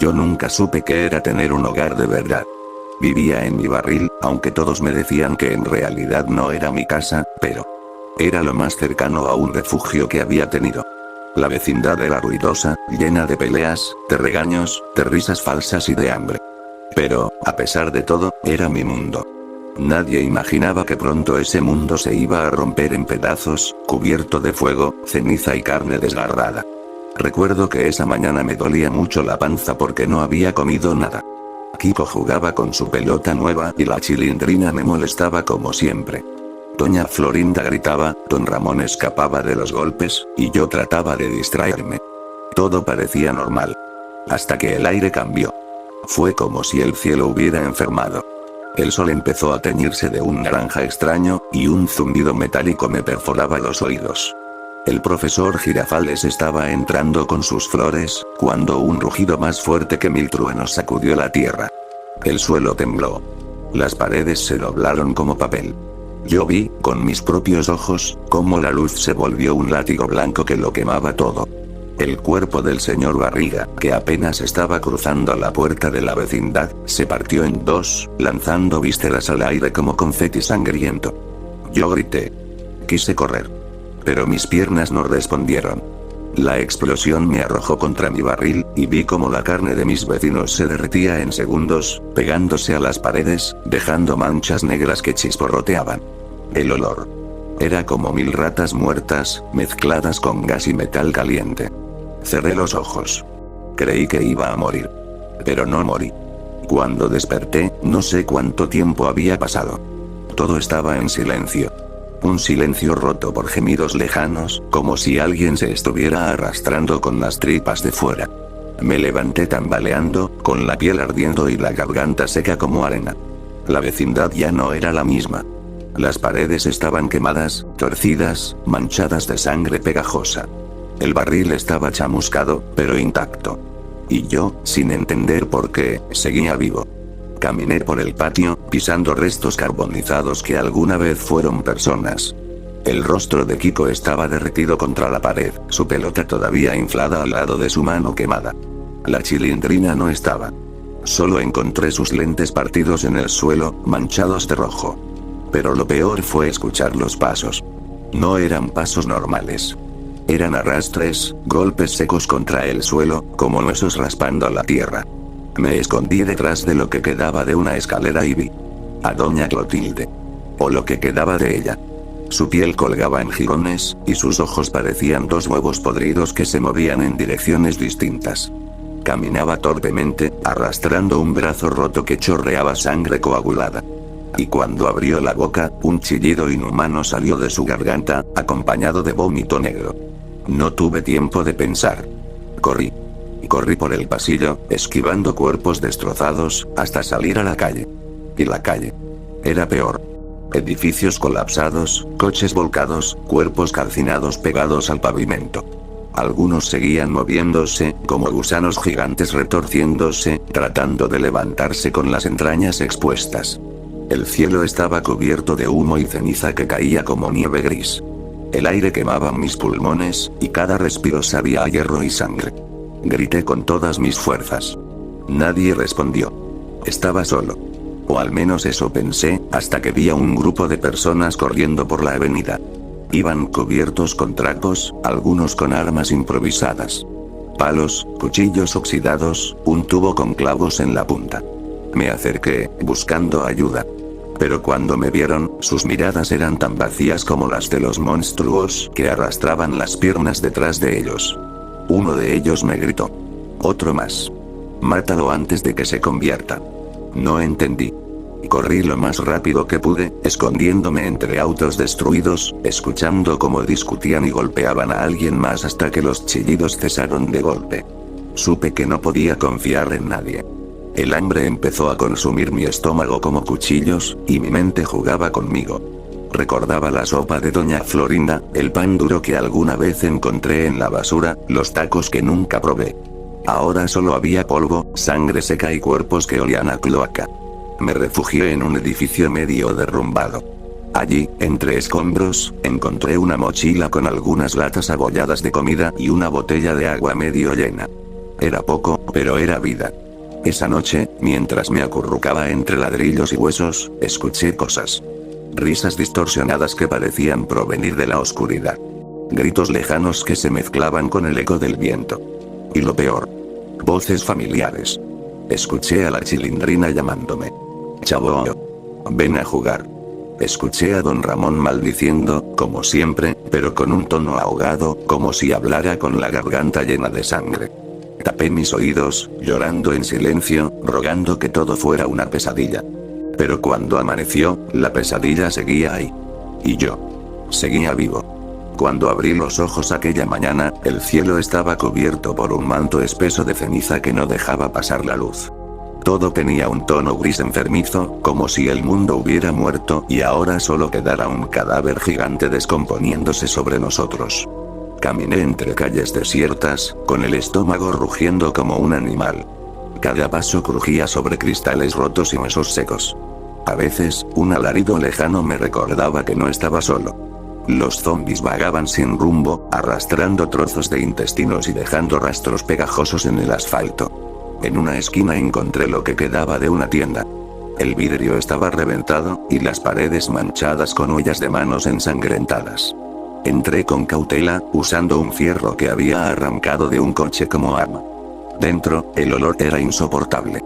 Yo nunca supe qué era tener un hogar de verdad. Vivía en mi barril, aunque todos me decían que en realidad no era mi casa, pero era lo más cercano a un refugio que había tenido. La vecindad era ruidosa, llena de peleas, de regaños, de risas falsas y de hambre. Pero, a pesar de todo, era mi mundo. Nadie imaginaba que pronto ese mundo se iba a romper en pedazos, cubierto de fuego, ceniza y carne desgarrada. Recuerdo que esa mañana me dolía mucho la panza porque no había comido nada. Kiko jugaba con su pelota nueva y la Chilindrina me molestaba como siempre. Doña Florinda gritaba, don Ramón escapaba de los golpes, y yo trataba de distraerme. Todo parecía normal. Hasta que el aire cambió. Fue como si el cielo hubiera enfermado. El sol empezó a teñirse de un naranja extraño, y un zumbido metálico me perforaba los oídos. El profesor Girafales estaba entrando con sus flores, cuando un rugido más fuerte que 1000 truenos sacudió la tierra. El suelo tembló. Las paredes se doblaron como papel. Yo vi, con mis propios ojos, cómo la luz se volvió un látigo blanco que lo quemaba todo. El cuerpo del señor Barriga, que apenas estaba cruzando la puerta de la vecindad, se partió en dos, lanzando vísceras al aire como confeti sangriento. Yo grité. Quise correr. Pero mis piernas no respondieron. La explosión me arrojó contra mi barril, y vi cómo la carne de mis vecinos se derretía en segundos, pegándose a las paredes, dejando manchas negras que chisporroteaban. El olor. Era como 1000 ratas muertas, mezcladas con gas y metal caliente. Cerré los ojos. Creí que iba a morir. Pero no morí. Cuando desperté, no sé cuánto tiempo había pasado. Todo estaba en silencio. Un silencio roto por gemidos lejanos, como si alguien se estuviera arrastrando con las tripas de fuera. Me levanté tambaleando, con la piel ardiendo y la garganta seca como arena. La vecindad ya no era la misma. Las paredes estaban quemadas, torcidas, manchadas de sangre pegajosa. El barril estaba chamuscado, pero intacto. Y yo, sin entender por qué, seguía vivo. Caminé por el patio, pisando restos carbonizados que alguna vez fueron personas. El rostro de Kiko estaba derretido contra la pared, su pelota todavía inflada al lado de su mano quemada. La Chilindrina no estaba. Solo encontré sus lentes partidos en el suelo, manchados de rojo. Pero lo peor fue escuchar los pasos. No eran pasos normales. Eran arrastres, golpes secos contra el suelo, como huesos raspando la tierra. Me escondí detrás de lo que quedaba de una escalera y vi a doña Clotilde. O lo que quedaba de ella. Su piel colgaba en jirones, y sus ojos parecían 2 huevos podridos que se movían en direcciones distintas. Caminaba torpemente, arrastrando un brazo roto que chorreaba sangre coagulada. Y cuando abrió la boca, un chillido inhumano salió de su garganta, acompañado de vómito negro. No tuve tiempo de pensar. Corrí. Corrí por el pasillo, esquivando cuerpos destrozados, hasta salir a la calle. Y la calle era peor. Edificios colapsados, coches volcados, cuerpos calcinados pegados al pavimento. Algunos seguían moviéndose, como gusanos gigantes retorciéndose, tratando de levantarse con las entrañas expuestas. El cielo estaba cubierto de humo y ceniza que caía como nieve gris. El aire quemaba mis pulmones, y cada respiro sabía a hierro y sangre. Grité con todas mis fuerzas. Nadie respondió. Estaba solo. O al menos eso pensé, hasta que vi a un grupo de personas corriendo por la avenida. Iban cubiertos con trapos, algunos con armas improvisadas. Palos, cuchillos oxidados, un tubo con clavos en la punta. Me acerqué, buscando ayuda. Pero cuando me vieron, sus miradas eran tan vacías como las de los monstruos que arrastraban las piernas detrás de ellos. Uno de ellos me gritó. Otro más. Mátalo antes de que se convierta. No entendí. Corrí lo más rápido que pude, escondiéndome entre autos destruidos, escuchando cómo discutían y golpeaban a alguien más hasta que los chillidos cesaron de golpe. Supe que no podía confiar en nadie. El hambre empezó a consumir mi estómago como cuchillos, y mi mente jugaba conmigo. Recordaba la sopa de doña Florinda, el pan duro que alguna vez encontré en la basura, los tacos que nunca probé. Ahora solo había polvo, sangre seca y cuerpos que olían a cloaca. Me refugié en un edificio medio derrumbado. Allí, entre escombros, encontré una mochila con algunas latas abolladas de comida y una botella de agua medio llena. Era poco, pero era vida. Esa noche, mientras me acurrucaba entre ladrillos y huesos, escuché cosas. Risas distorsionadas que parecían provenir de la oscuridad. Gritos lejanos que se mezclaban con el eco del viento. Y lo peor. Voces familiares. Escuché a la Chilindrina llamándome. Chavo. Ven a jugar. Escuché a don Ramón maldiciendo, como siempre, pero con un tono ahogado, como si hablara con la garganta llena de sangre. Tapé mis oídos, llorando en silencio, rogando que todo fuera una pesadilla. Pero cuando amaneció, la pesadilla seguía ahí. Y yo. Seguía vivo. Cuando abrí los ojos aquella mañana, el cielo estaba cubierto por un manto espeso de ceniza que no dejaba pasar la luz. Todo tenía un tono gris enfermizo, como si el mundo hubiera muerto y ahora solo quedara un cadáver gigante descomponiéndose sobre nosotros. Caminé entre calles desiertas, con el estómago rugiendo como un animal. Cada paso crujía sobre cristales rotos y huesos secos. A veces, un alarido lejano me recordaba que no estaba solo. Los zombis vagaban sin rumbo, arrastrando trozos de intestinos y dejando rastros pegajosos en el asfalto. En una esquina encontré lo que quedaba de una tienda. El vidrio estaba reventado, y las paredes manchadas con huellas de manos ensangrentadas. Entré con cautela, usando un fierro que había arrancado de un coche como arma. Dentro, el olor era insoportable.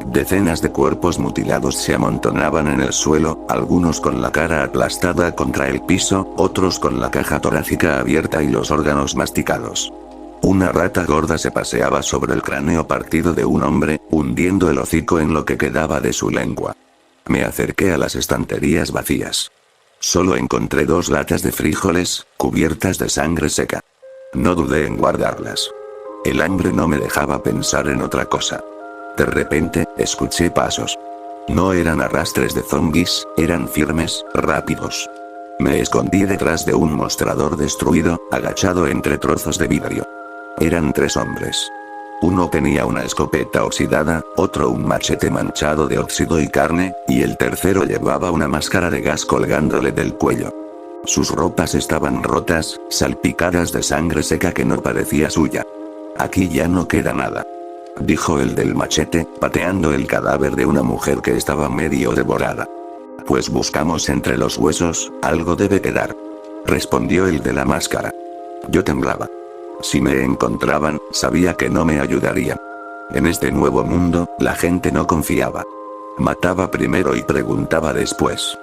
Decenas de cuerpos mutilados se amontonaban en el suelo, algunos con la cara aplastada contra el piso, otros con la caja torácica abierta y los órganos masticados. Una rata gorda se paseaba sobre el cráneo partido de un hombre, hundiendo el hocico en lo que quedaba de su lengua. Me acerqué a las estanterías vacías. Solo encontré 2 latas de frijoles, cubiertas de sangre seca. No dudé en guardarlas. El hambre no me dejaba pensar en otra cosa. De repente, escuché pasos. No eran arrastres de zombies, eran firmes, rápidos. Me escondí detrás de un mostrador destruido, agachado entre trozos de vidrio. Eran 3 hombres. Uno tenía una escopeta oxidada, otro un machete manchado de óxido y carne, y el tercero llevaba una máscara de gas colgándole del cuello. Sus ropas estaban rotas, salpicadas de sangre seca que no parecía suya. Aquí ya no queda nada, dijo el del machete, pateando el cadáver de una mujer que estaba medio devorada. Pues buscamos entre los huesos, algo debe quedar, respondió el de la máscara. Yo temblaba. Si me encontraban, sabía que no me ayudarían. En este nuevo mundo, la gente no confiaba. Mataba primero y preguntaba después.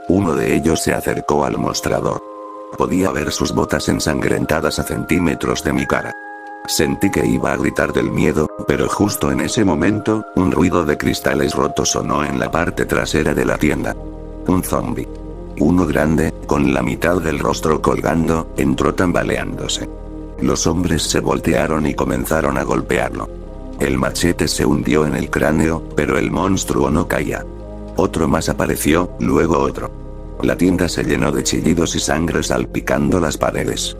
Uno de ellos se acercó al mostrador. Podía ver sus botas ensangrentadas a centímetros de mi cara. Sentí que iba a gritar del miedo, pero justo en ese momento, un ruido de cristales rotos sonó en la parte trasera de la tienda. Un zombi. Uno grande, con la mitad del rostro colgando, entró tambaleándose. Los hombres se voltearon y comenzaron a golpearlo. El machete se hundió en el cráneo, pero el monstruo no caía. Otro más apareció, luego otro. La tienda se llenó de chillidos y sangre salpicando las paredes.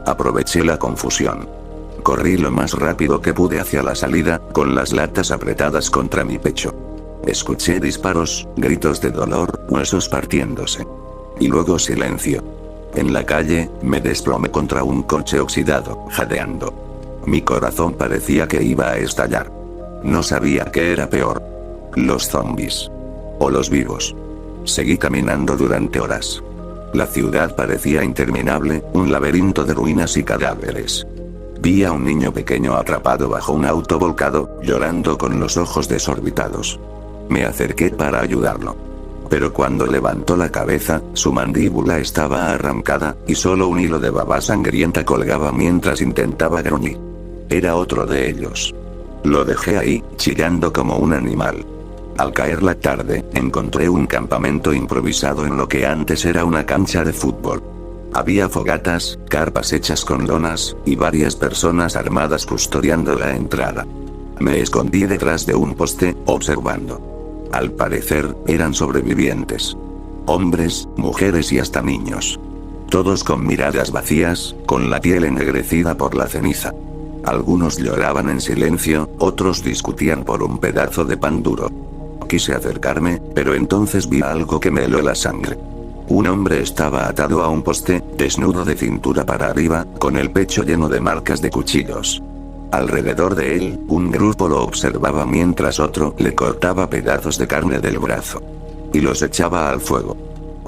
Aproveché la confusión. Corrí lo más rápido que pude hacia la salida, con las latas apretadas contra mi pecho. Escuché disparos, gritos de dolor, huesos partiéndose. Y luego silencio. En la calle, me desplomé contra un coche oxidado, jadeando. Mi corazón parecía que iba a estallar. No sabía qué era peor. Los zombies. O los vivos. Seguí caminando durante horas. La ciudad parecía interminable, un laberinto de ruinas y cadáveres. Vi a un niño pequeño atrapado bajo un auto volcado, llorando con los ojos desorbitados. Me acerqué para ayudarlo. Pero cuando levantó la cabeza, su mandíbula estaba arrancada, y solo un hilo de baba sangrienta colgaba mientras intentaba gruñir. Era otro de ellos. Lo dejé ahí, chillando como un animal. Al caer la tarde, encontré un campamento improvisado en lo que antes era una cancha de fútbol. Había fogatas, carpas hechas con lonas, y varias personas armadas custodiando la entrada. Me escondí detrás de un poste, observando. Al parecer, eran sobrevivientes. Hombres, mujeres y hasta niños. Todos con miradas vacías, con la piel ennegrecida por la ceniza. Algunos lloraban en silencio, otros discutían por un pedazo de pan duro. Quise acercarme, pero entonces vi algo que me heló la sangre. Un hombre estaba atado a un poste, desnudo de cintura para arriba, con el pecho lleno de marcas de cuchillos. Alrededor de él, un grupo lo observaba mientras otro le cortaba pedazos de carne del brazo. Y los echaba al fuego.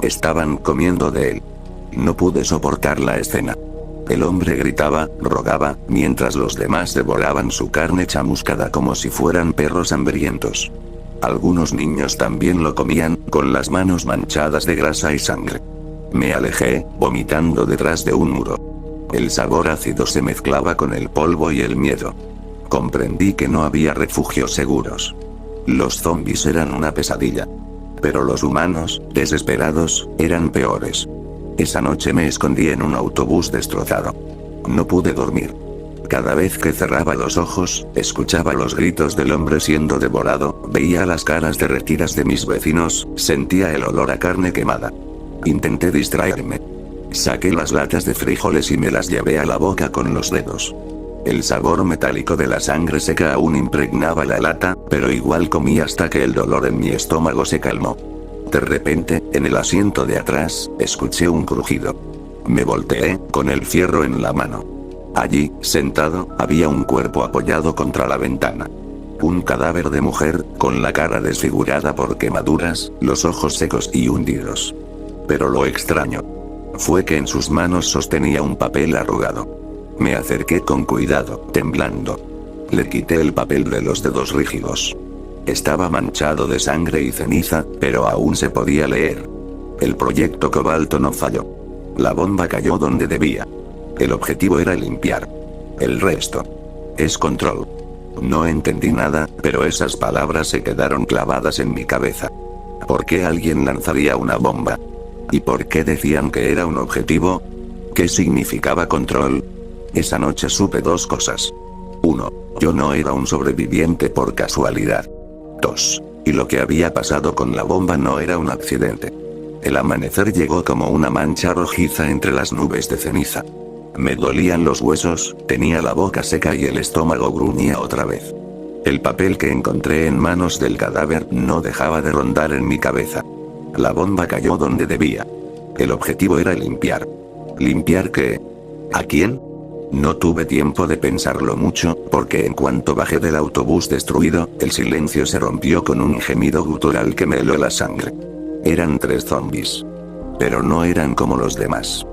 Estaban comiendo de él. No pude soportar la escena. El hombre gritaba, rogaba, mientras los demás devoraban su carne chamuscada como si fueran perros hambrientos. Algunos niños también lo comían, con las manos manchadas de grasa y sangre. Me alejé, vomitando detrás de un muro. El sabor ácido se mezclaba con el polvo y el miedo. Comprendí que no había refugios seguros. Los zombies eran una pesadilla. Pero los humanos, desesperados, eran peores. Esa noche me escondí en un autobús destrozado. No pude dormir. Cada vez que cerraba los ojos, escuchaba los gritos del hombre siendo devorado, veía las caras derretidas de mis vecinos, sentía el olor a carne quemada. Intenté distraerme. Saqué las latas de frijoles y me las llevé a la boca con los dedos. El sabor metálico de la sangre seca aún impregnaba la lata, pero igual comí hasta que el dolor en mi estómago se calmó. De repente, en el asiento de atrás, escuché un crujido. Me volteé, con el fierro en la mano. Allí, sentado, había un cuerpo apoyado contra la ventana. Un cadáver de mujer, con la cara desfigurada por quemaduras, los ojos secos y hundidos. Pero lo extraño fue que en sus manos sostenía un papel arrugado. Me acerqué con cuidado, temblando. Le quité el papel de los dedos rígidos. Estaba manchado de sangre y ceniza, pero aún se podía leer. El proyecto Cobalto no falló. La bomba cayó donde debía. El objetivo era limpiar. El resto es control. No entendí nada, pero esas palabras se quedaron clavadas en mi cabeza. ¿Por qué alguien lanzaría una bomba? ¿Y por qué decían que era un objetivo? ¿Qué significaba control? Esa noche supe dos cosas. 1. Yo no era un sobreviviente por casualidad. 2. Y lo que había pasado con la bomba no era un accidente. El amanecer llegó como una mancha rojiza entre las nubes de ceniza. Me dolían los huesos, tenía la boca seca y el estómago gruñía otra vez. El papel que encontré en manos del cadáver no dejaba de rondar en mi cabeza. La bomba cayó donde debía. El objetivo era limpiar. ¿Limpiar qué? ¿A quién? No tuve tiempo de pensarlo mucho, porque en cuanto bajé del autobús destruido, el silencio se rompió con un gemido gutural que me heló la sangre. Eran 3 zombies. Pero no eran como los demás.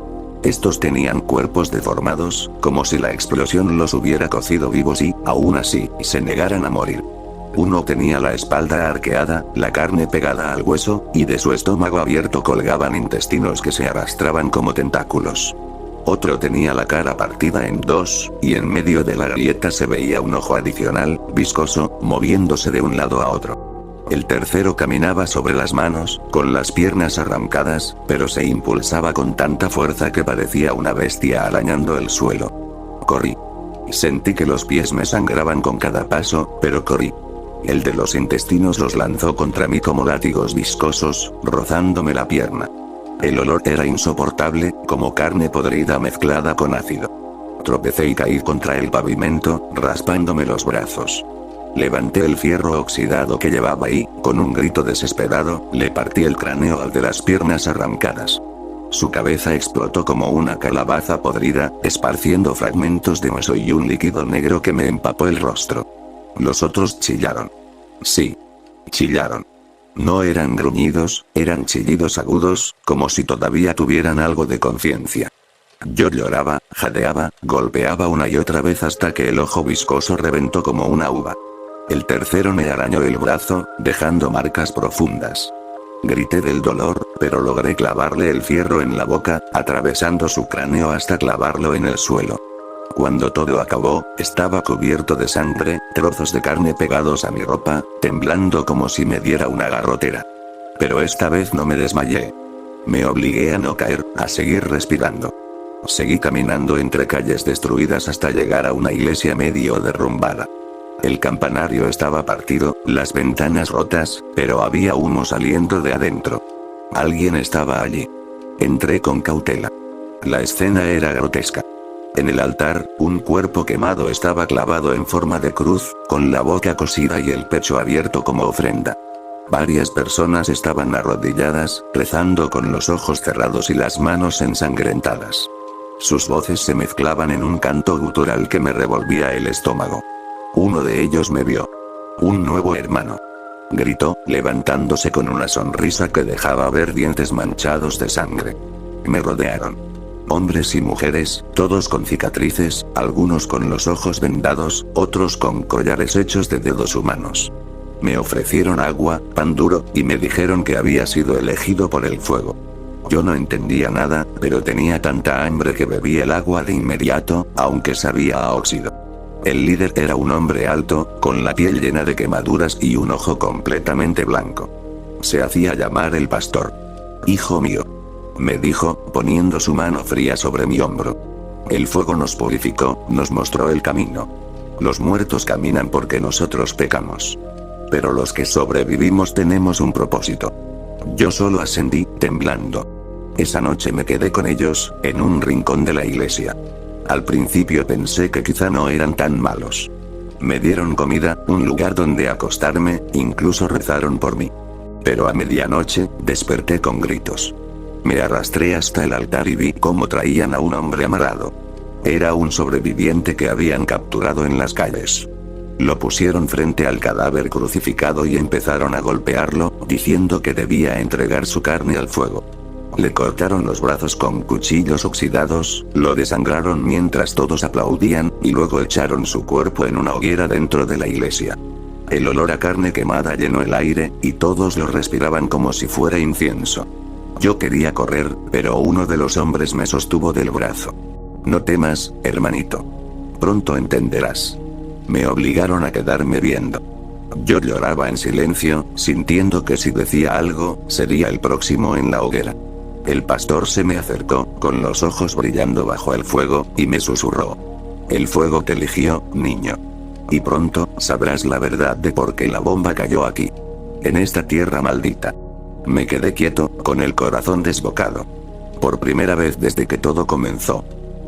Estos tenían cuerpos deformados, como si la explosión los hubiera cocido vivos y, aún así, se negaran a morir. Uno tenía la espalda arqueada, la carne pegada al hueso, y de su estómago abierto colgaban intestinos que se arrastraban como tentáculos. Otro tenía la cara partida en 2, y en medio de la grieta se veía un ojo adicional, viscoso, moviéndose de un lado a otro. El tercero caminaba sobre las manos, con las piernas arrancadas, pero se impulsaba con tanta fuerza que parecía una bestia arañando el suelo. Corrí. Sentí que los pies me sangraban con cada paso, pero corrí. El de los intestinos los lanzó contra mí como látigos viscosos, rozándome la pierna. El olor era insoportable, como carne podrida mezclada con ácido. Tropecé y caí contra el pavimento, raspándome los brazos. Levanté el fierro oxidado que llevaba y, con un grito desesperado, le partí el cráneo al de las piernas arrancadas. Su cabeza explotó como una calabaza podrida, esparciendo fragmentos de hueso y un líquido negro que me empapó el rostro. Los otros chillaron. Sí. Chillaron. No eran gruñidos, eran chillidos agudos, como si todavía tuvieran algo de conciencia. Yo lloraba, jadeaba, golpeaba una y otra vez hasta que el ojo viscoso reventó como una uva. El tercero me arañó el brazo, dejando marcas profundas. Grité del dolor, pero logré clavarle el fierro en la boca, atravesando su cráneo hasta clavarlo en el suelo. Cuando todo acabó, estaba cubierto de sangre, trozos de carne pegados a mi ropa, temblando como si me diera una garrotera. Pero esta vez no me desmayé. Me obligué a no caer, a seguir respirando. Seguí caminando entre calles destruidas hasta llegar a una iglesia medio derrumbada. El campanario estaba partido, las ventanas rotas, pero había humo saliendo de adentro. Alguien estaba allí. Entré con cautela. La escena era grotesca. En el altar, un cuerpo quemado estaba clavado en forma de cruz, con la boca cosida y el pecho abierto como ofrenda. Varias personas estaban arrodilladas, rezando con los ojos cerrados y las manos ensangrentadas. Sus voces se mezclaban en un canto gutural que me revolvía el estómago. Uno de ellos me vio. Un nuevo hermano. Gritó, levantándose con una sonrisa que dejaba ver dientes manchados de sangre. Me rodearon. Hombres y mujeres, todos con cicatrices, algunos con los ojos vendados, otros con collares hechos de dedos humanos. Me ofrecieron agua, pan duro, y me dijeron que había sido elegido por el fuego. Yo no entendía nada, pero tenía tanta hambre que bebí el agua de inmediato, aunque sabía a óxido. El líder era un hombre alto, con la piel llena de quemaduras y un ojo completamente blanco. Se hacía llamar el pastor. Hijo mío, me dijo, poniendo su mano fría sobre mi hombro. El fuego nos purificó, nos mostró el camino. Los muertos caminan porque nosotros pecamos. Pero los que sobrevivimos tenemos un propósito. Yo solo ascendí, temblando. Esa noche me quedé con ellos, en un rincón de la iglesia. Al principio pensé que quizá no eran tan malos. Me dieron comida, un lugar donde acostarme, incluso rezaron por mí. Pero a medianoche, desperté con gritos. Me arrastré hasta el altar y vi cómo traían a un hombre amarrado. Era un sobreviviente que habían capturado en las calles. Lo pusieron frente al cadáver crucificado y empezaron a golpearlo, diciendo que debía entregar su carne al fuego. Le cortaron los brazos con cuchillos oxidados, lo desangraron mientras todos aplaudían, y luego echaron su cuerpo en una hoguera dentro de la iglesia. El olor a carne quemada llenó el aire, y todos lo respiraban como si fuera incienso. Yo quería correr, pero uno de los hombres me sostuvo del brazo. No temas, hermanito. Pronto entenderás. Me obligaron a quedarme viendo. Yo lloraba en silencio, sintiendo que si decía algo, sería el próximo en la hoguera. El pastor se me acercó, con los ojos brillando bajo el fuego, y me susurró. El fuego te eligió, niño. Y pronto, sabrás la verdad de por qué la bomba cayó aquí. En esta tierra maldita. Me quedé quieto, con el corazón desbocado. Por primera vez desde que todo comenzó.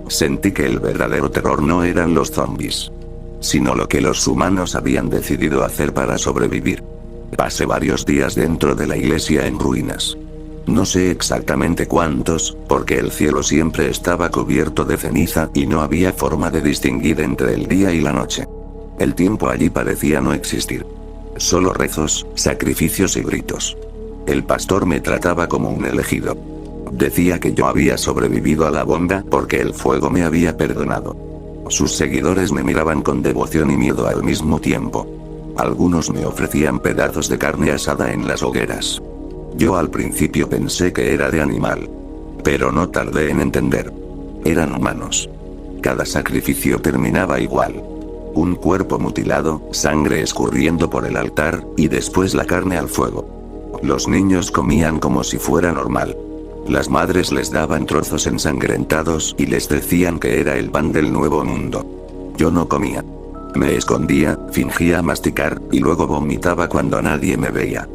Sentí que el verdadero terror no eran los zombies, sino lo que los humanos habían decidido hacer para sobrevivir. Pasé varios días dentro de la iglesia en ruinas. No sé exactamente cuántos, porque el cielo siempre estaba cubierto de ceniza y no había forma de distinguir entre el día y la noche. El tiempo allí parecía no existir. Solo rezos, sacrificios y gritos. El pastor me trataba como un elegido. Decía que yo había sobrevivido a la bomba porque el fuego me había perdonado. Sus seguidores me miraban con devoción y miedo al mismo tiempo. Algunos me ofrecían pedazos de carne asada en las hogueras. Yo al principio pensé que era de animal. Pero no tardé en entender. Eran humanos. Cada sacrificio terminaba igual. Un cuerpo mutilado, sangre escurriendo por el altar, y después la carne al fuego. Los niños comían como si fuera normal. Las madres les daban trozos ensangrentados y les decían que era el pan del nuevo mundo. Yo no comía. Me escondía, fingía masticar, y luego vomitaba cuando nadie me veía.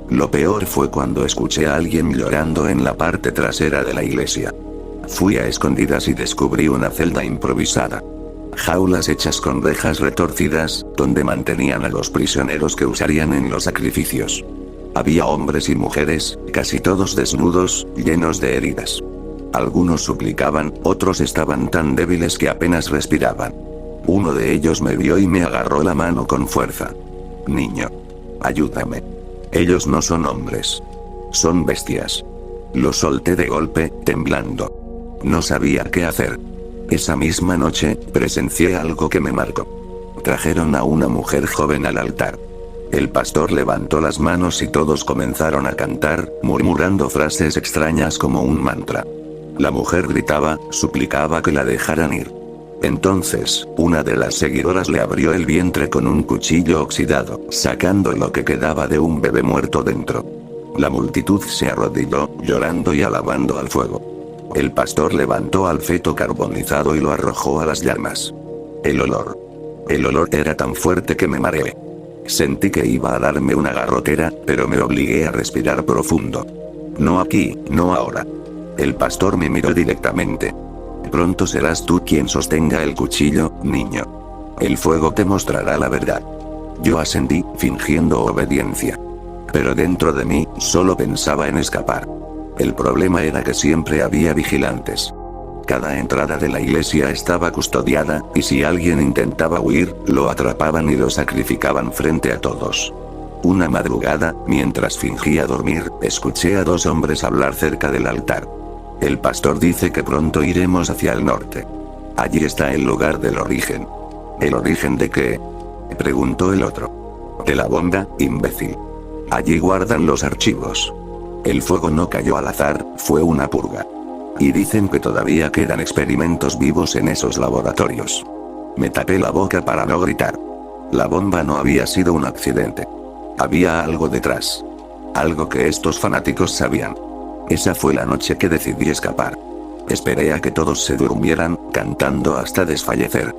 Lo peor fue cuando escuché a alguien llorando en la parte trasera de la iglesia. Fui a escondidas y descubrí una celda improvisada. Jaulas hechas con rejas retorcidas, donde mantenían a los prisioneros que usarían en los sacrificios. Había hombres y mujeres, casi todos desnudos, llenos de heridas. Algunos suplicaban, otros estaban tan débiles que apenas respiraban. Uno de ellos me vio y me agarró la mano con fuerza. Niño. Ayúdame. Ellos no son hombres. Son bestias. Lo solté de golpe, temblando. No sabía qué hacer. Esa misma noche, presencié algo que me marcó. Trajeron a una mujer joven al altar. El pastor levantó las manos y todos comenzaron a cantar, murmurando frases extrañas como un mantra. La mujer gritaba, suplicaba que la dejaran ir. Entonces, una de las seguidoras le abrió el vientre con un cuchillo oxidado, sacando lo que quedaba de un bebé muerto dentro. La multitud se arrodilló, llorando y alabando al fuego. El pastor levantó al feto carbonizado y lo arrojó a las llamas. El olor era tan fuerte que me mareé. Sentí que iba a darme una garrotera, pero me obligué a respirar profundo. No aquí, no ahora. El pastor me miró directamente. Pronto serás tú quien sostenga el cuchillo, niño. El fuego te mostrará la verdad. Yo ascendí, fingiendo obediencia. Pero dentro de mí, solo pensaba en escapar. El problema era que siempre había vigilantes. Cada entrada de la iglesia estaba custodiada, y si alguien intentaba huir, lo atrapaban y lo sacrificaban frente a todos. Una madrugada, mientras fingía dormir, escuché a dos hombres hablar cerca del altar. El pastor dice que pronto iremos hacia el norte. Allí está el lugar del origen. ¿El origen de qué?, preguntó el otro. De la bomba, imbécil. Allí guardan los archivos. El fuego no cayó al azar, fue una purga. Y dicen que todavía quedan experimentos vivos en esos laboratorios. Me tapé la boca para no gritar. La bomba no había sido un accidente. Había algo detrás. Algo que estos fanáticos sabían. Esa fue la noche que decidí escapar. Esperé a que todos se durmieran, cantando hasta desfallecer.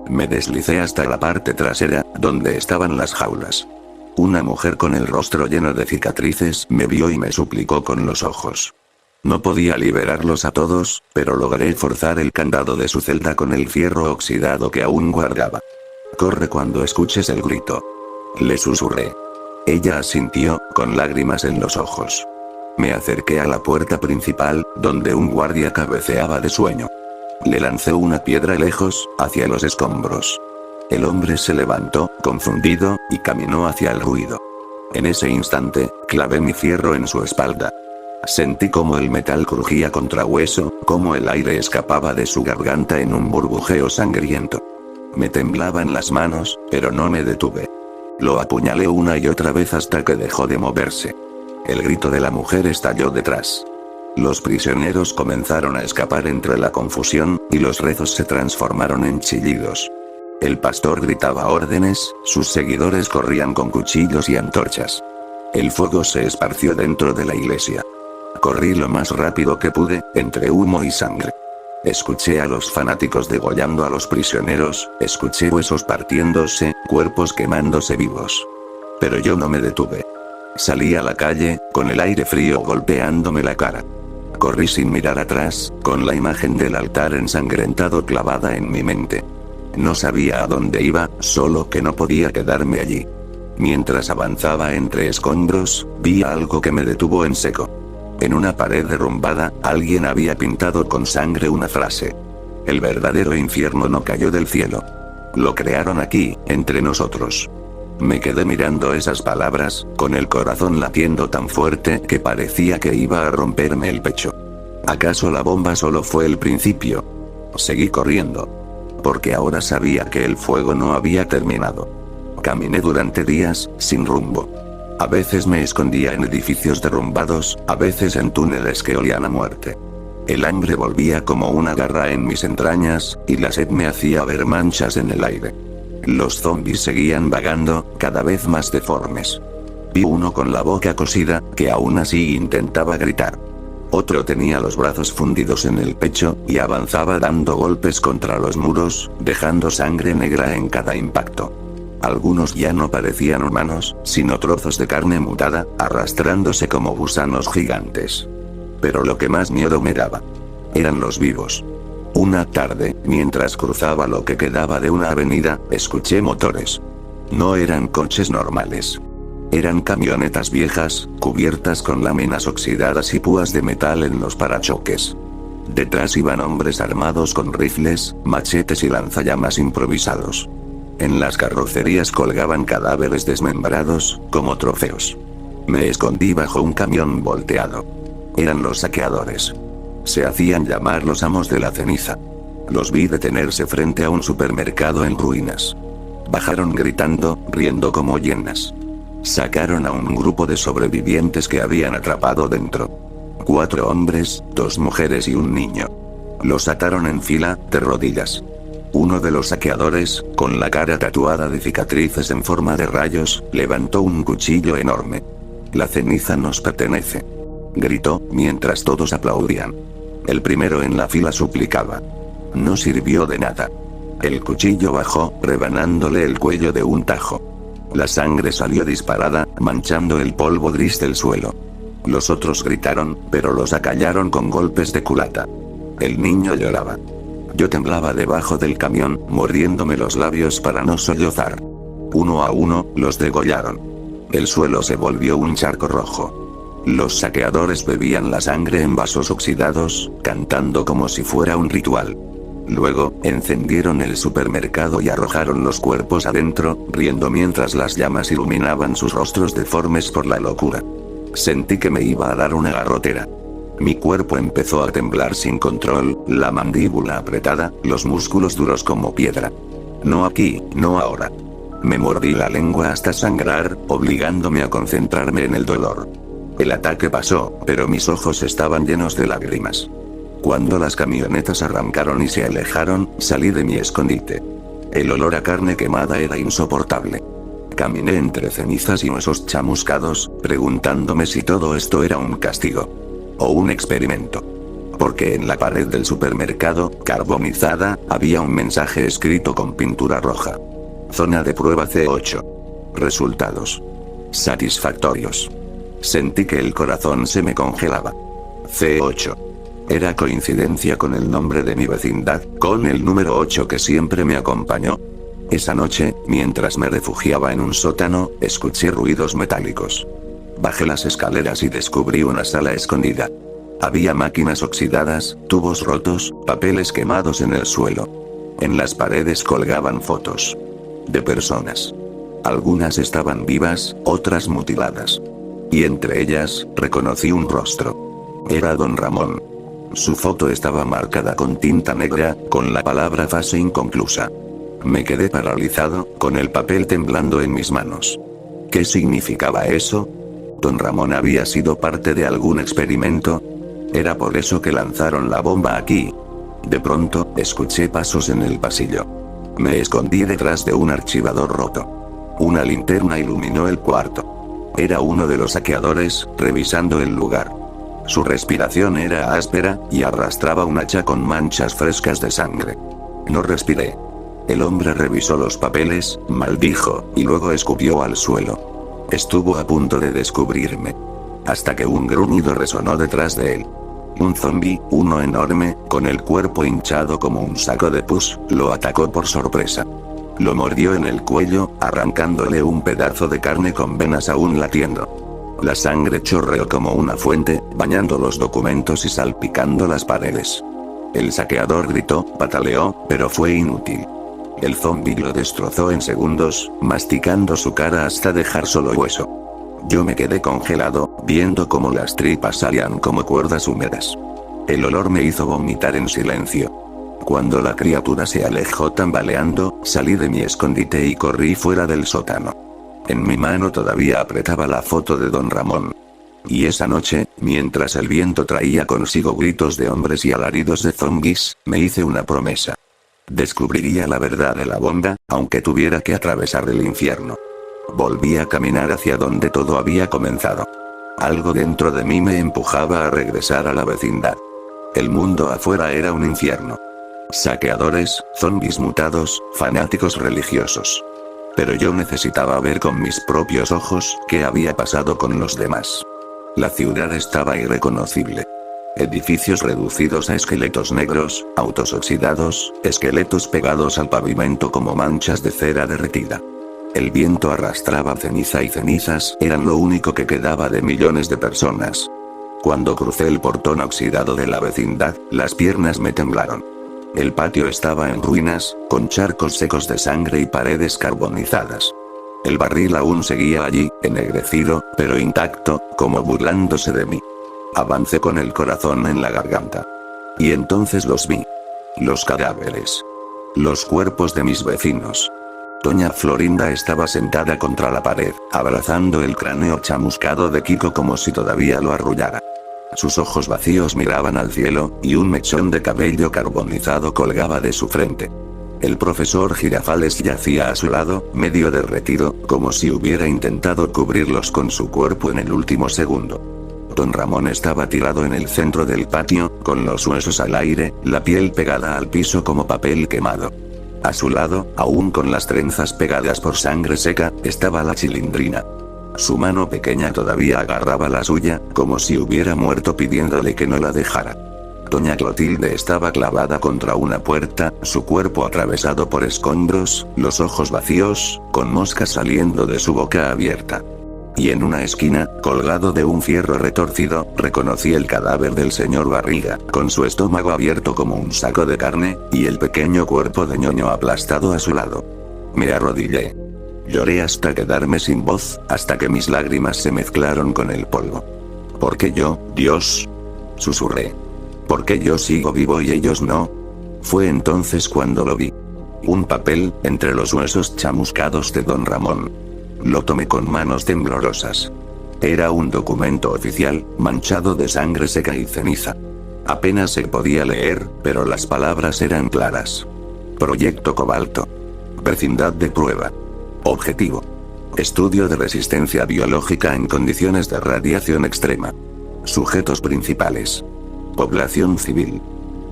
Me deslicé hasta la parte trasera, donde estaban las jaulas. Una mujer con el rostro lleno de cicatrices me vio y me suplicó con los ojos. No podía liberarlos a todos, pero logré forzar el candado de su celda con el fierro oxidado que aún guardaba. Corre cuando escuches el grito. Le susurré. Ella asintió, con lágrimas en los ojos. Me acerqué a la puerta principal, donde un guardia cabeceaba de sueño. Le lancé una piedra lejos, hacia los escombros. El hombre se levantó, confundido, y caminó hacia el ruido. En ese instante, clavé mi fierro en su espalda. Sentí como el metal crujía contra hueso, como el aire escapaba de su garganta en un burbujeo sangriento. Me temblaban las manos, pero no me detuve. Lo apuñalé una y otra vez hasta que dejó de moverse. El grito de la mujer estalló detrás. Los prisioneros comenzaron a escapar entre la confusión, y los rezos se transformaron en chillidos. El pastor gritaba órdenes, sus seguidores corrían con cuchillos y antorchas. El fuego se esparció dentro de la iglesia. Corrí lo más rápido que pude, entre humo y sangre. Escuché a los fanáticos degollando a los prisioneros, escuché huesos partiéndose, cuerpos quemándose vivos. Pero yo no me detuve. Salí a la calle, con el aire frío golpeándome la cara. Corrí sin mirar atrás, con la imagen del altar ensangrentado clavada en mi mente. No sabía a dónde iba, solo que no podía quedarme allí. Mientras avanzaba entre escombros, vi algo que me detuvo en seco. En una pared derrumbada, alguien había pintado con sangre una frase. El verdadero infierno no cayó del cielo. Lo crearon aquí, entre nosotros. Me quedé mirando esas palabras, con el corazón latiendo tan fuerte que parecía que iba a romperme el pecho. ¿Acaso la bomba solo fue el principio? Seguí corriendo. Porque ahora sabía que el fuego no había terminado. Caminé durante días, sin rumbo. A veces me escondía en edificios derrumbados, a veces en túneles que olían a muerte. El hambre volvía como una garra en mis entrañas, y la sed me hacía ver manchas en el aire. Los zombies seguían vagando, cada vez más deformes. Vi uno con la boca cosida, que aún así intentaba gritar. Otro tenía los brazos fundidos en el pecho, y avanzaba dando golpes contra los muros, dejando sangre negra en cada impacto. Algunos ya no parecían humanos, sino trozos de carne mutada, arrastrándose como gusanos gigantes. Pero lo que más miedo me daba eran los vivos. Una tarde, mientras cruzaba lo que quedaba de una avenida, escuché motores. No eran coches normales. Eran camionetas viejas, cubiertas con láminas oxidadas y púas de metal en los parachoques. Detrás iban hombres armados con rifles, machetes y lanzallamas improvisados. En las carrocerías colgaban cadáveres desmembrados, como trofeos. Me escondí bajo un camión volteado. Eran los saqueadores. Se hacían llamar los amos de la ceniza. Los vi detenerse frente a un supermercado en ruinas. Bajaron gritando, riendo como hienas. Sacaron a un grupo de sobrevivientes que habían atrapado dentro. 4 hombres, 2 mujeres y un niño. Los ataron en fila, de rodillas. Uno de los saqueadores, con la cara tatuada de cicatrices en forma de rayos, levantó un cuchillo enorme. La ceniza nos pertenece. Gritó, mientras todos aplaudían. El primero en la fila suplicaba. No sirvió de nada. El cuchillo bajó, rebanándole el cuello de un tajo. La sangre salió disparada, manchando el polvo gris del suelo. Los otros gritaron, pero los acallaron con golpes de culata. El niño lloraba. Yo temblaba debajo del camión, mordiéndome los labios para no sollozar. Uno a uno, los degollaron. El suelo se volvió un charco rojo. Los saqueadores bebían la sangre en vasos oxidados, cantando como si fuera un ritual. Luego, encendieron el supermercado y arrojaron los cuerpos adentro, riendo mientras las llamas iluminaban sus rostros deformes por la locura. Sentí que me iba a dar una garrotera. Mi cuerpo empezó a temblar sin control, la mandíbula apretada, los músculos duros como piedra. No aquí, no ahora. Me mordí la lengua hasta sangrar, obligándome a concentrarme en el dolor. El ataque pasó, pero mis ojos estaban llenos de lágrimas. Cuando las camionetas arrancaron y se alejaron, salí de mi escondite. El olor a carne quemada era insoportable. Caminé entre cenizas y huesos chamuscados, preguntándome si todo esto era un castigo o un experimento. Porque en la pared del supermercado, carbonizada, había un mensaje escrito con pintura roja. Zona de prueba C8. Resultados satisfactorios. Sentí que el corazón se me congelaba. C8. ¿Era coincidencia con el nombre de mi vecindad, con el número 8 que siempre me acompañó? Esa noche, mientras me refugiaba en un sótano, escuché ruidos metálicos. Bajé las escaleras y descubrí una sala escondida. Había máquinas oxidadas, tubos rotos, papeles quemados en el suelo. En las paredes colgaban fotos de personas. Algunas estaban vivas, otras mutiladas. Y entre ellas, reconocí un rostro. Era Don Ramón. Su foto estaba marcada con tinta negra, con la palabra fase inconclusa. Me quedé paralizado, con el papel temblando en mis manos. ¿Qué significaba eso? ¿Don Ramón había sido parte de algún experimento? ¿Era por eso que lanzaron la bomba aquí? De pronto, escuché pasos en el pasillo. Me escondí detrás de un archivador roto. Una linterna iluminó el cuarto. Era uno de los saqueadores, revisando el lugar. Su respiración era áspera, y arrastraba un hacha con manchas frescas de sangre. No respiré. El hombre revisó los papeles, maldijo, y luego escupió al suelo. Estuvo a punto de descubrirme. Hasta que un gruñido resonó detrás de él. Un zombi, uno enorme, con el cuerpo hinchado como un saco de pus, lo atacó por sorpresa. Lo mordió en el cuello, arrancándole un pedazo de carne con venas aún latiendo. La sangre chorreó como una fuente, bañando los documentos y salpicando las paredes. El saqueador gritó, pataleó, pero fue inútil. El zombi lo destrozó en segundos, masticando su cara hasta dejar solo hueso. Yo me quedé congelado, viendo cómo las tripas salían como cuerdas húmedas. El olor me hizo vomitar en silencio. Cuando la criatura se alejó tambaleando, salí de mi escondite y corrí fuera del sótano. En mi mano todavía apretaba la foto de Don Ramón. Y esa noche, mientras el viento traía consigo gritos de hombres y alaridos de zombis, me hice una promesa. Descubriría la verdad de la bomba, aunque tuviera que atravesar el infierno. Volví a caminar hacia donde todo había comenzado. Algo dentro de mí me empujaba a regresar a la vecindad. El mundo afuera era un infierno. Saqueadores, zombis mutados, fanáticos religiosos. Pero yo necesitaba ver con mis propios ojos qué había pasado con los demás. La ciudad estaba irreconocible. Edificios reducidos a esqueletos negros, autos oxidados, esqueletos pegados al pavimento como manchas de cera derretida. El viento arrastraba ceniza y cenizas eran lo único que quedaba de millones de personas. Cuando crucé el portón oxidado de la vecindad, las piernas me temblaron. El patio estaba en ruinas, con charcos secos de sangre y paredes carbonizadas. El barril aún seguía allí, ennegrecido, pero intacto, como burlándose de mí. Avancé con el corazón en la garganta. Y entonces los vi. Los cadáveres. Los cuerpos de mis vecinos. Doña Florinda estaba sentada contra la pared, abrazando el cráneo chamuscado de Kiko como si todavía lo arrullara. Sus ojos vacíos miraban al cielo, y un mechón de cabello carbonizado colgaba de su frente. El profesor Girafales yacía a su lado, medio derretido, como si hubiera intentado cubrirlos con su cuerpo en el último segundo. Don Ramón estaba tirado en el centro del patio, con los huesos al aire, la piel pegada al piso como papel quemado. A su lado, aún con las trenzas pegadas por sangre seca, estaba la Chilindrina. Su mano pequeña todavía agarraba la suya, como si hubiera muerto pidiéndole que no la dejara. Doña Clotilde estaba clavada contra una puerta, su cuerpo atravesado por escombros, los ojos vacíos, con moscas saliendo de su boca abierta. Y en una esquina, colgado de un fierro retorcido, reconocí el cadáver del señor Barriga, con su estómago abierto como un saco de carne, y el pequeño cuerpo de ñoño aplastado a su lado. Me arrodillé. Lloré hasta quedarme sin voz, hasta que mis lágrimas se mezclaron con el polvo. ¿Por qué yo, Dios? Susurré. ¿Por qué yo sigo vivo y ellos no? Fue entonces cuando lo vi. Un papel, entre los huesos chamuscados de don Ramón. Lo tomé con manos temblorosas. Era un documento oficial, manchado de sangre seca y ceniza. Apenas se podía leer, pero las palabras eran claras. Proyecto Cobalto. Vecindad de prueba. Objetivo. Estudio de resistencia biológica en condiciones de radiación extrema. Sujetos principales. Población civil.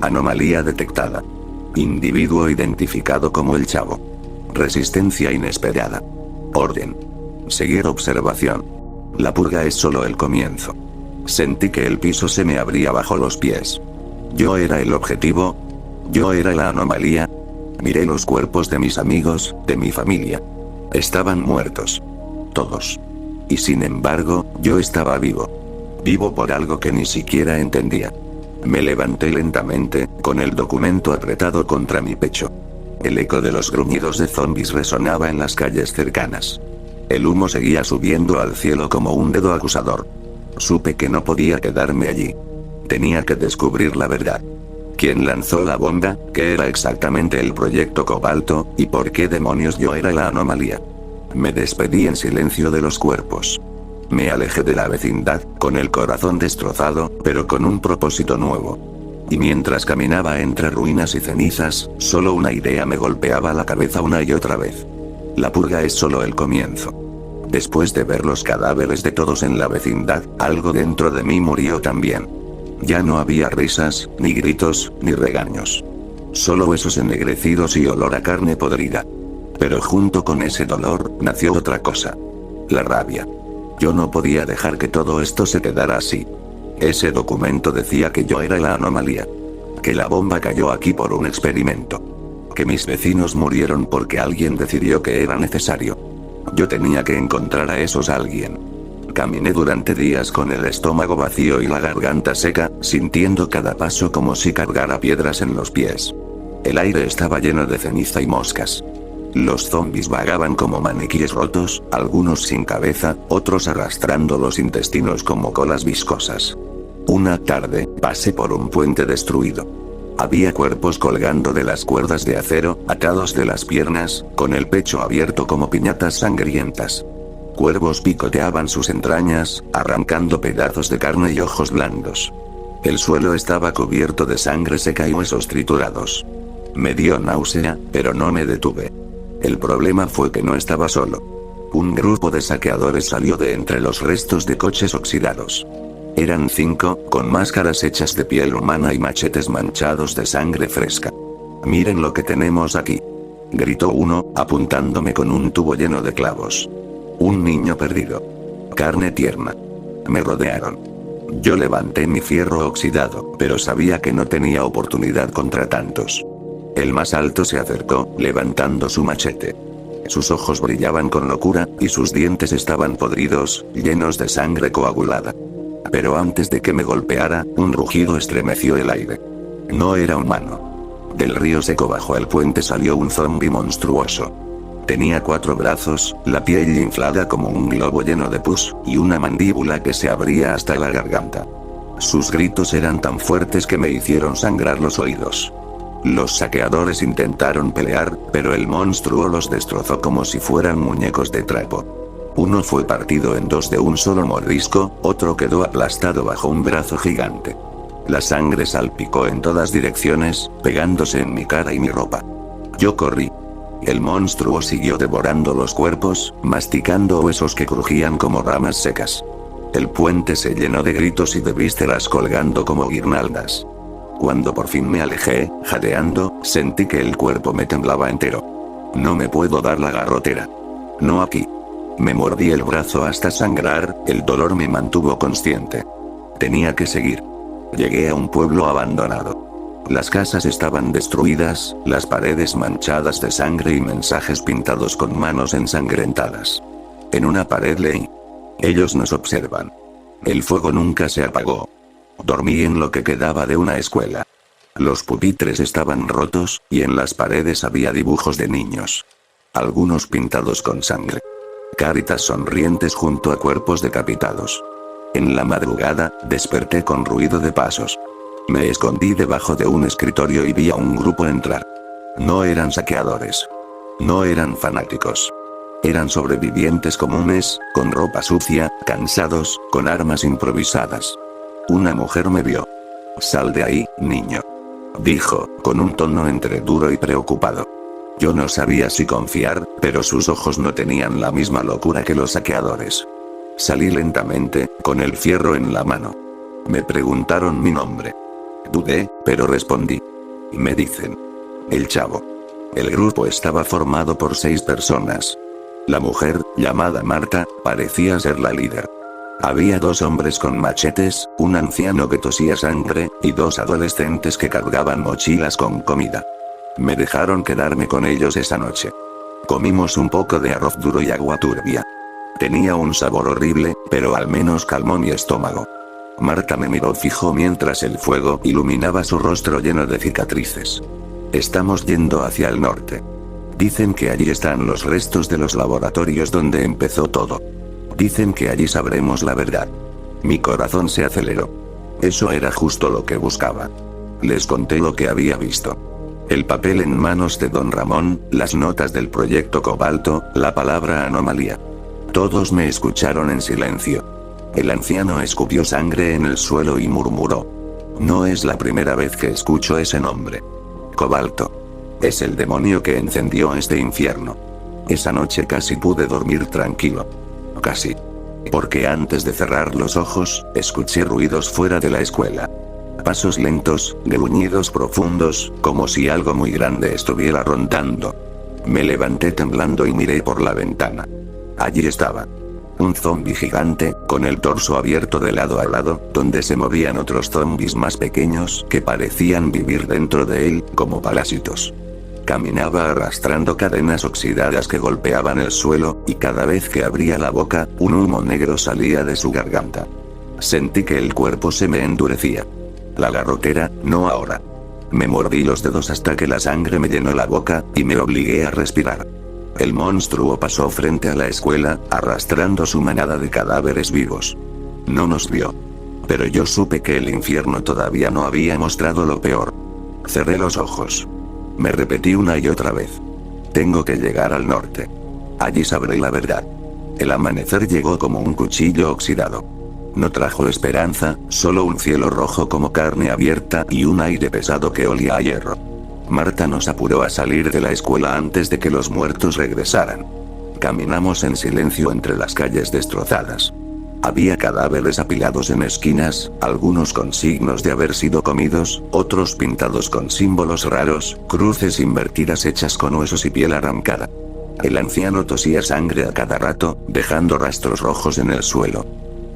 Anomalía detectada. Individuo identificado como el Chavo. Resistencia inesperada. Orden. Seguir observación. La purga es solo el comienzo. Sentí que el piso se me abría bajo los pies. Yo era el objetivo. Yo era la anomalía. Miré los cuerpos de mis amigos, de mi familia. Estaban muertos. Todos. Y sin embargo, yo estaba vivo. Vivo por algo que ni siquiera entendía. Me levanté lentamente, con el documento apretado contra mi pecho. El eco de los gruñidos de zombies resonaba en las calles cercanas. El humo seguía subiendo al cielo como un dedo acusador. Supe que no podía quedarme allí. Tenía que descubrir la verdad. ¿Quién lanzó la bomba? ¿Qué era exactamente el proyecto Cobalto? ¿Y por qué demonios yo era la anomalía? Me despedí en silencio de los cuerpos. Me alejé de la vecindad, con el corazón destrozado, pero con un propósito nuevo. Y mientras caminaba entre ruinas y cenizas, solo una idea me golpeaba la cabeza una y otra vez. La purga es solo el comienzo. Después de ver los cadáveres de todos en la vecindad, algo dentro de mí murió también. Ya no había risas, ni gritos, ni regaños. Solo huesos ennegrecidos y olor a carne podrida. Pero junto con ese dolor, nació otra cosa. La rabia. Yo no podía dejar que todo esto se quedara así. Ese documento decía que yo era la anomalía. Que la bomba cayó aquí por un experimento. Que mis vecinos murieron porque alguien decidió que era necesario. Yo tenía que encontrar a esos alguien. Caminé durante días con el estómago vacío y la garganta seca, sintiendo cada paso como si cargara piedras en los pies. El aire estaba lleno de ceniza y moscas. Los zombies vagaban como maniquíes rotos, algunos sin cabeza, otros arrastrando los intestinos como colas viscosas. Una tarde, pasé por un puente destruido. Había cuerpos colgando de las cuerdas de acero, atados de las piernas, con el pecho abierto como piñatas sangrientas. Cuervos picoteaban sus entrañas, arrancando pedazos de carne y ojos blandos. El suelo estaba cubierto de sangre seca y huesos triturados. Me dio náusea, pero no me detuve. El problema fue que no estaba solo. Un grupo de saqueadores salió de entre los restos de coches oxidados. Eran 5, con máscaras hechas de piel humana y machetes manchados de sangre fresca. «Miren lo que tenemos aquí», gritó uno, apuntándome con un tubo lleno de clavos. Un niño perdido. Carne tierna. Me rodearon. Yo levanté mi fierro oxidado, pero sabía que no tenía oportunidad contra tantos. El más alto se acercó, levantando su machete. Sus ojos brillaban con locura, y sus dientes estaban podridos, llenos de sangre coagulada. Pero antes de que me golpeara, un rugido estremeció el aire. No era humano. Del río seco bajo el puente salió un zombi monstruoso. Tenía 4 brazos, la piel inflada como un globo lleno de pus, y una mandíbula que se abría hasta la garganta. Sus gritos eran tan fuertes que me hicieron sangrar los oídos. Los saqueadores intentaron pelear, pero el monstruo los destrozó como si fueran muñecos de trapo. Uno fue partido en 2 de un solo mordisco, otro quedó aplastado bajo un brazo gigante. La sangre salpicó en todas direcciones, pegándose en mi cara y mi ropa. Yo corrí. El monstruo siguió devorando los cuerpos, masticando huesos que crujían como ramas secas. El puente se llenó de gritos y de vísceras colgando como guirnaldas. Cuando por fin me alejé, jadeando, sentí que el cuerpo me temblaba entero. No me puedo dar la garrotera. No aquí. Me mordí el brazo hasta sangrar, el dolor me mantuvo consciente. Tenía que seguir. Llegué a un pueblo abandonado. Las casas estaban destruidas, las paredes manchadas de sangre y mensajes pintados con manos ensangrentadas. En una pared leí: Ellos nos observan. El fuego nunca se apagó. Dormí en lo que quedaba de una escuela. Los pupitres estaban rotos, y en las paredes había dibujos de niños. Algunos pintados con sangre. Caritas sonrientes junto a cuerpos decapitados. En la madrugada, desperté con ruido de pasos. Me escondí debajo de un escritorio y vi a un grupo entrar. No eran saqueadores. No eran fanáticos. Eran sobrevivientes comunes, con ropa sucia, cansados, con armas improvisadas. Una mujer me vio. «Sal de ahí, niño», dijo, con un tono entre duro y preocupado. Yo no sabía si confiar, pero sus ojos no tenían la misma locura que los saqueadores. Salí lentamente, con el fierro en la mano. Me preguntaron mi nombre. Dudé, pero respondí. Me dicen: El Chavo. El grupo estaba formado por 6 personas. La mujer, llamada Marta, parecía ser la líder. Había 2 hombres con machetes, un anciano que tosía sangre, y 2 adolescentes que cargaban mochilas con comida. Me dejaron quedarme con ellos esa noche. Comimos un poco de arroz duro y agua turbia. Tenía un sabor horrible, pero al menos calmó mi estómago. Marta me miró fijo mientras el fuego iluminaba su rostro lleno de cicatrices. Estamos yendo hacia el norte. Dicen que allí están los restos de los laboratorios donde empezó todo. Dicen que allí sabremos la verdad. Mi corazón se aceleró. Eso era justo lo que buscaba. Les conté lo que había visto. El papel en manos de don Ramón, las notas del proyecto Cobalto, la palabra anomalía. Todos me escucharon en silencio. El anciano escupió sangre en el suelo y murmuró: No es la primera vez que escucho ese nombre. Cobalto. Es el demonio que encendió este infierno. Esa noche casi pude dormir tranquilo. Casi. Porque antes de cerrar los ojos, escuché ruidos fuera de la escuela. Pasos lentos, gruñidos profundos, como si algo muy grande estuviera rondando. Me levanté temblando y miré por la ventana. Allí estaba. Un zombi gigante, con el torso abierto de lado a lado, donde se movían otros zombis más pequeños que parecían vivir dentro de él, como parásitos. Caminaba arrastrando cadenas oxidadas que golpeaban el suelo, y cada vez que abría la boca, un humo negro salía de su garganta. Sentí que el cuerpo se me endurecía. La garrotera, no ahora. Me mordí los dedos hasta que la sangre me llenó la boca, y me obligué a respirar. El monstruo pasó frente a la escuela, arrastrando su manada de cadáveres vivos. No nos vio. Pero yo supe que el infierno todavía no había mostrado lo peor. Cerré los ojos. Me repetí una y otra vez: tengo que llegar al norte. Allí sabré la verdad. El amanecer llegó como un cuchillo oxidado. No trajo esperanza, solo un cielo rojo como carne abierta y un aire pesado que olía a hierro. Marta nos apuró a salir de la escuela antes de que los muertos regresaran. Caminamos en silencio entre las calles destrozadas. Había cadáveres apilados en esquinas, algunos con signos de haber sido comidos, otros pintados con símbolos raros, cruces invertidas hechas con huesos y piel arrancada. El anciano tosía sangre a cada rato, dejando rastros rojos en el suelo.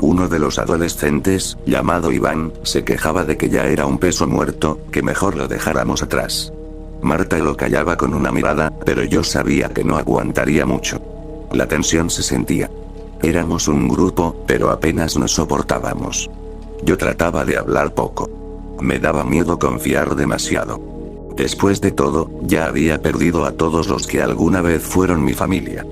Uno de los adolescentes, llamado Iván, se quejaba de que ya era un peso muerto, que mejor lo dejáramos atrás. Marta lo callaba con una mirada, pero yo sabía que no aguantaría mucho. La tensión se sentía. Éramos un grupo, pero apenas nos soportábamos. Yo trataba de hablar poco. Me daba miedo confiar demasiado. Después de todo, ya había perdido a todos los que alguna vez fueron mi familia.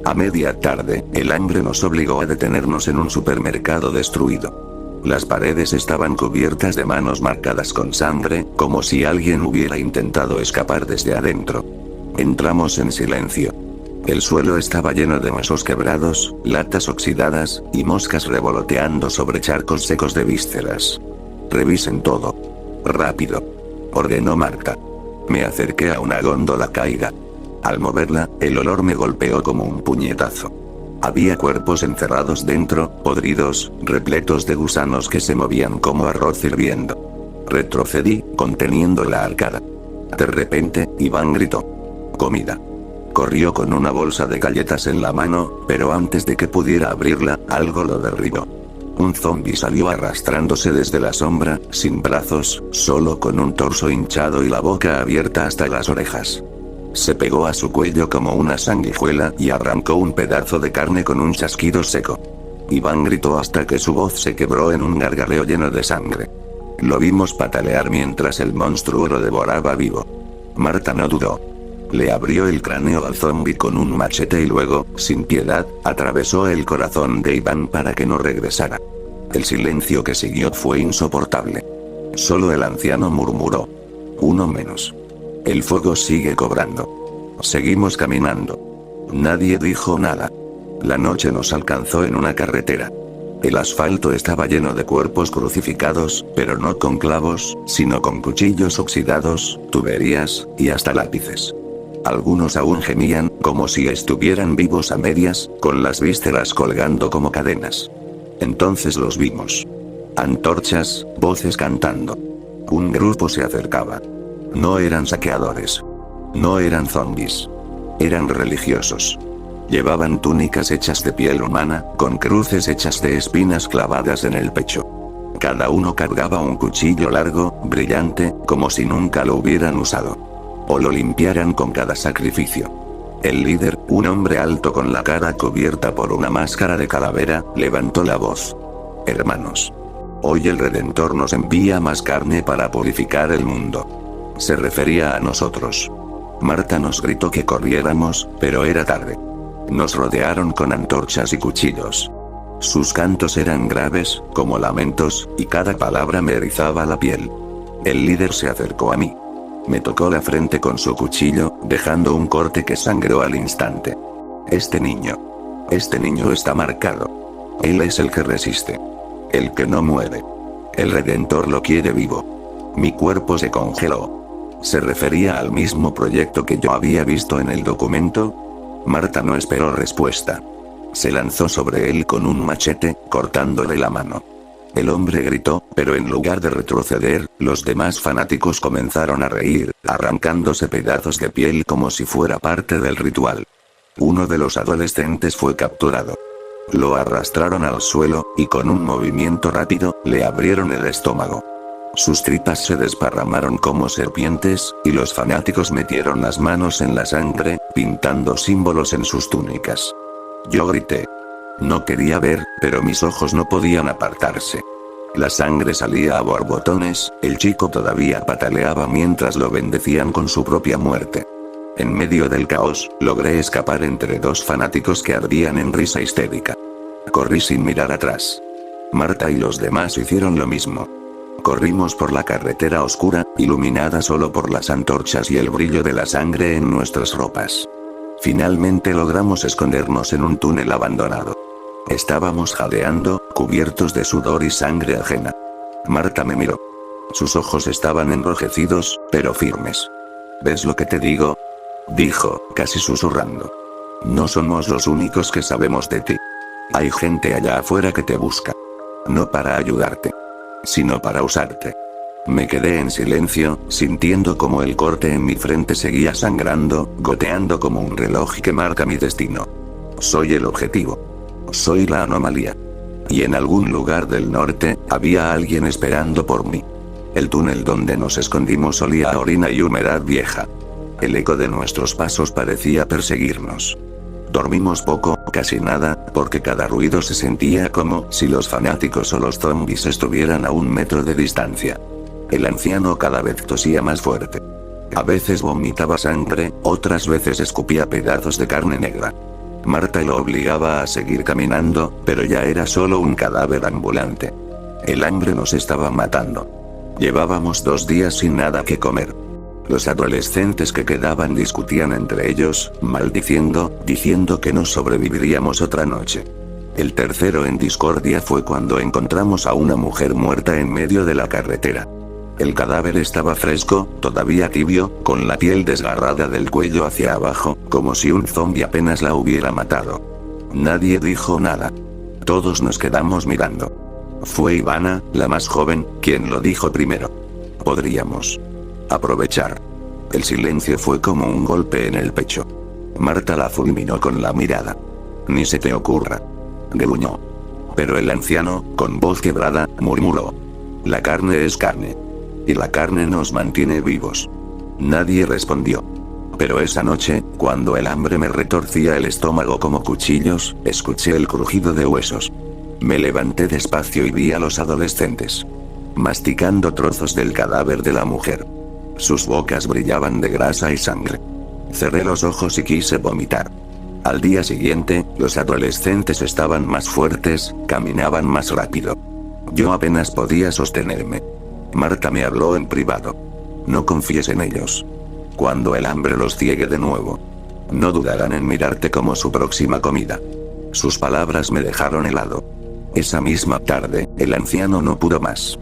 A media tarde, el hambre nos obligó a detenernos en un supermercado destruido. Las paredes estaban cubiertas de manos marcadas con sangre, como si alguien hubiera intentado escapar desde adentro. Entramos en silencio. El suelo estaba lleno de huesos quebrados, latas oxidadas, y moscas revoloteando sobre charcos secos de vísceras. Revisen todo. Rápido, ordenó Marta. Me acerqué a una góndola caída. Al moverla, el olor me golpeó como un puñetazo. Había cuerpos encerrados dentro, podridos, repletos de gusanos que se movían como arroz hirviendo. Retrocedí, conteniendo la arcada. De repente, Iván gritó: «¡Comida!». Corrió con una bolsa de galletas en la mano, pero antes de que pudiera abrirla, algo lo derribó. Un zombi salió arrastrándose desde la sombra, sin brazos, solo con un torso hinchado y la boca abierta hasta las orejas. Se pegó a su cuello como una sanguijuela y arrancó un pedazo de carne con un chasquido seco. Iván gritó hasta que su voz se quebró en un gargareo lleno de sangre. Lo vimos patalear mientras el monstruo lo devoraba vivo. Marta no dudó. Le abrió el cráneo al zombi con un machete y luego, sin piedad, atravesó el corazón de Iván para que no regresara. El silencio que siguió fue insoportable. Solo el anciano murmuró: uno menos. El fuego sigue cobrando. Seguimos caminando. Nadie dijo nada. La noche nos alcanzó en una carretera. El asfalto estaba lleno de cuerpos crucificados, pero no con clavos, sino con cuchillos oxidados, tuberías, y hasta lápices. Algunos aún gemían, como si estuvieran vivos a medias, con las vísceras colgando como cadenas. Entonces los vimos. Antorchas, voces cantando. Un grupo se acercaba. No eran saqueadores. No eran zombis. Eran religiosos. Llevaban túnicas hechas de piel humana, con cruces hechas de espinas clavadas en el pecho. Cada uno cargaba un cuchillo largo, brillante, como si nunca lo hubieran usado. O lo limpiaran con cada sacrificio. El líder, un hombre alto con la cara cubierta por una máscara de calavera, levantó la voz. Hermanos. Hoy el Redentor nos envía más carne para purificar el mundo. Se refería a nosotros. Marta nos gritó que corriéramos, pero era tarde. Nos rodearon con antorchas y cuchillos. Sus cantos eran graves, como lamentos, y cada palabra me erizaba la piel. El líder se acercó a mí. Me tocó la frente con su cuchillo, dejando un corte que sangró al instante. Este niño está marcado. Él es el que resiste. El que no muere. El Redentor lo quiere vivo. Mi cuerpo se congeló. ¿Se refería al mismo proyecto que yo había visto en el documento? Marta no esperó respuesta. Se lanzó sobre él con un machete, cortándole la mano. El hombre gritó, pero en lugar de retroceder, los demás fanáticos comenzaron a reír, arrancándose pedazos de piel como si fuera parte del ritual. Uno de los adolescentes fue capturado. Lo arrastraron al suelo, y con un movimiento rápido, le abrieron el estómago. Sus tripas se desparramaron como serpientes, y los fanáticos metieron las manos en la sangre, pintando símbolos en sus túnicas. Yo grité. No quería ver, pero mis ojos no podían apartarse. La sangre salía a borbotones, el chico todavía pataleaba mientras lo bendecían con su propia muerte. En medio del caos, logré escapar entre dos fanáticos que ardían en risa histérica. Corrí sin mirar atrás. Marta y los demás hicieron lo mismo. Corrimos por la carretera oscura, iluminada solo por las antorchas y el brillo de la sangre en nuestras ropas. Finalmente logramos escondernos en un túnel abandonado. Estábamos jadeando, cubiertos de sudor y sangre ajena. Marta me miró. Sus ojos estaban enrojecidos, pero firmes. ¿Ves lo que te digo?, dijo, casi susurrando. No somos los únicos que sabemos de ti. Hay gente allá afuera que te busca. No para ayudarte, sino para usarte. Me quedé en silencio, sintiendo como el corte en mi frente seguía sangrando, goteando como un reloj que marca mi destino. Soy el objetivo. Soy la anomalía. Y en algún lugar del norte, había alguien esperando por mí. El túnel donde nos escondimos olía a orina y humedad vieja. El eco de nuestros pasos parecía perseguirnos. Dormimos poco, casi nada, porque cada ruido se sentía como si los fanáticos o los zombies estuvieran a 1 metro de distancia. El anciano cada vez tosía más fuerte. A veces vomitaba sangre, otras veces escupía pedazos de carne negra. Marta lo obligaba a seguir caminando, pero ya era solo un cadáver ambulante. El hambre nos estaba matando. Llevábamos 2 días sin nada que comer. Los adolescentes que quedaban discutían entre ellos, maldiciendo, diciendo que no sobreviviríamos otra noche. El tercero en discordia fue cuando encontramos a una mujer muerta en medio de la carretera. El cadáver estaba fresco, todavía tibio, con la piel desgarrada del cuello hacia abajo, como si un zombi apenas la hubiera matado. Nadie dijo nada. Todos nos quedamos mirando. Fue Ivana, la más joven, quien lo dijo primero. Podríamos aprovechar. El silencio fue como un golpe en el pecho. Marta la fulminó con la mirada. Ni se te ocurra, gruñó. Pero el anciano, con voz quebrada, murmuró. La carne es carne. Y la carne nos mantiene vivos. Nadie respondió. Pero esa noche, cuando el hambre me retorcía el estómago como cuchillos, escuché el crujido de huesos. Me levanté despacio y vi a los adolescentes masticando trozos del cadáver de la mujer. Sus bocas brillaban de grasa y sangre. Cerré los ojos y quise vomitar. Al día siguiente, los adolescentes estaban más fuertes, caminaban más rápido. Yo apenas podía sostenerme. Marta me habló en privado. No confíes en ellos. Cuando el hambre los ciegue de nuevo, no dudarán en mirarte como su próxima comida. Sus palabras me dejaron helado. Esa misma tarde, el anciano no pudo más.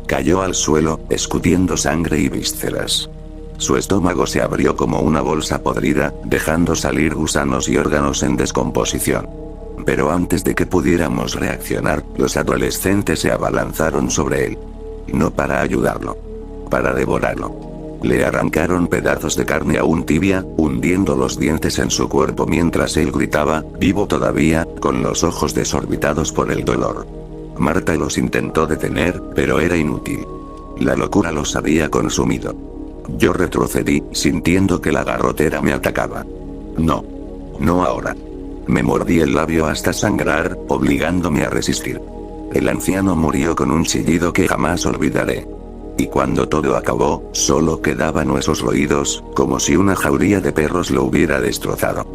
Cayó al suelo, escutiendo sangre y vísceras. Su estómago se abrió como una bolsa podrida, dejando salir gusanos y órganos en descomposición. Pero antes de que pudiéramos reaccionar, los adolescentes se abalanzaron sobre él. No para ayudarlo, para devorarlo. Le arrancaron pedazos de carne aún tibia, hundiendo los dientes en su cuerpo mientras él gritaba, vivo todavía, con los ojos desorbitados por el dolor. Marta los intentó detener, pero era inútil. La locura los había consumido. Yo retrocedí, sintiendo que la garrotera me atacaba. No. No ahora. Me mordí el labio hasta sangrar, obligándome a resistir. El anciano murió con un chillido que jamás olvidaré. Y cuando todo acabó, solo quedaban nuestros roídos, como si una jauría de perros lo hubiera destrozado.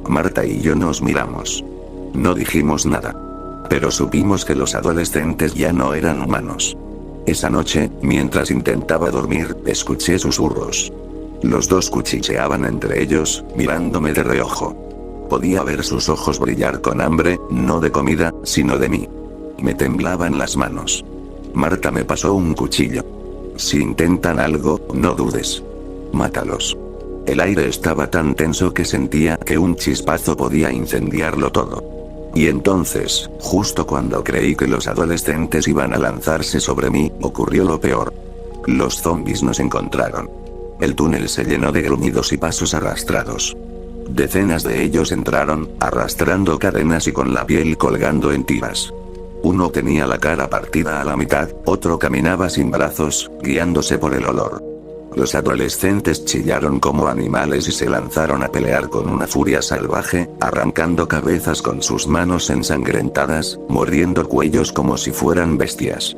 Marta y yo nos miramos. No dijimos nada. Pero supimos que los adolescentes ya no eran humanos. Esa noche, mientras intentaba dormir, escuché susurros. Los dos cuchicheaban entre ellos, mirándome de reojo. Podía ver sus ojos brillar con hambre, no de comida, sino de mí. Me temblaban las manos. Marta me pasó un cuchillo. Si intentan algo, no dudes. Mátalos. El aire estaba tan tenso que sentía que un chispazo podía incendiarlo todo. Y entonces, justo cuando creí que los adolescentes iban a lanzarse sobre mí, ocurrió lo peor. Los zombies nos encontraron. El túnel se llenó de gruñidos y pasos arrastrados. Decenas de ellos entraron, arrastrando cadenas y con la piel colgando en tiras. Uno tenía la cara partida a la mitad, otro caminaba sin brazos, guiándose por el olor. Los adolescentes chillaron como animales y se lanzaron a pelear con una furia salvaje, arrancando cabezas con sus manos ensangrentadas, mordiendo cuellos como si fueran bestias.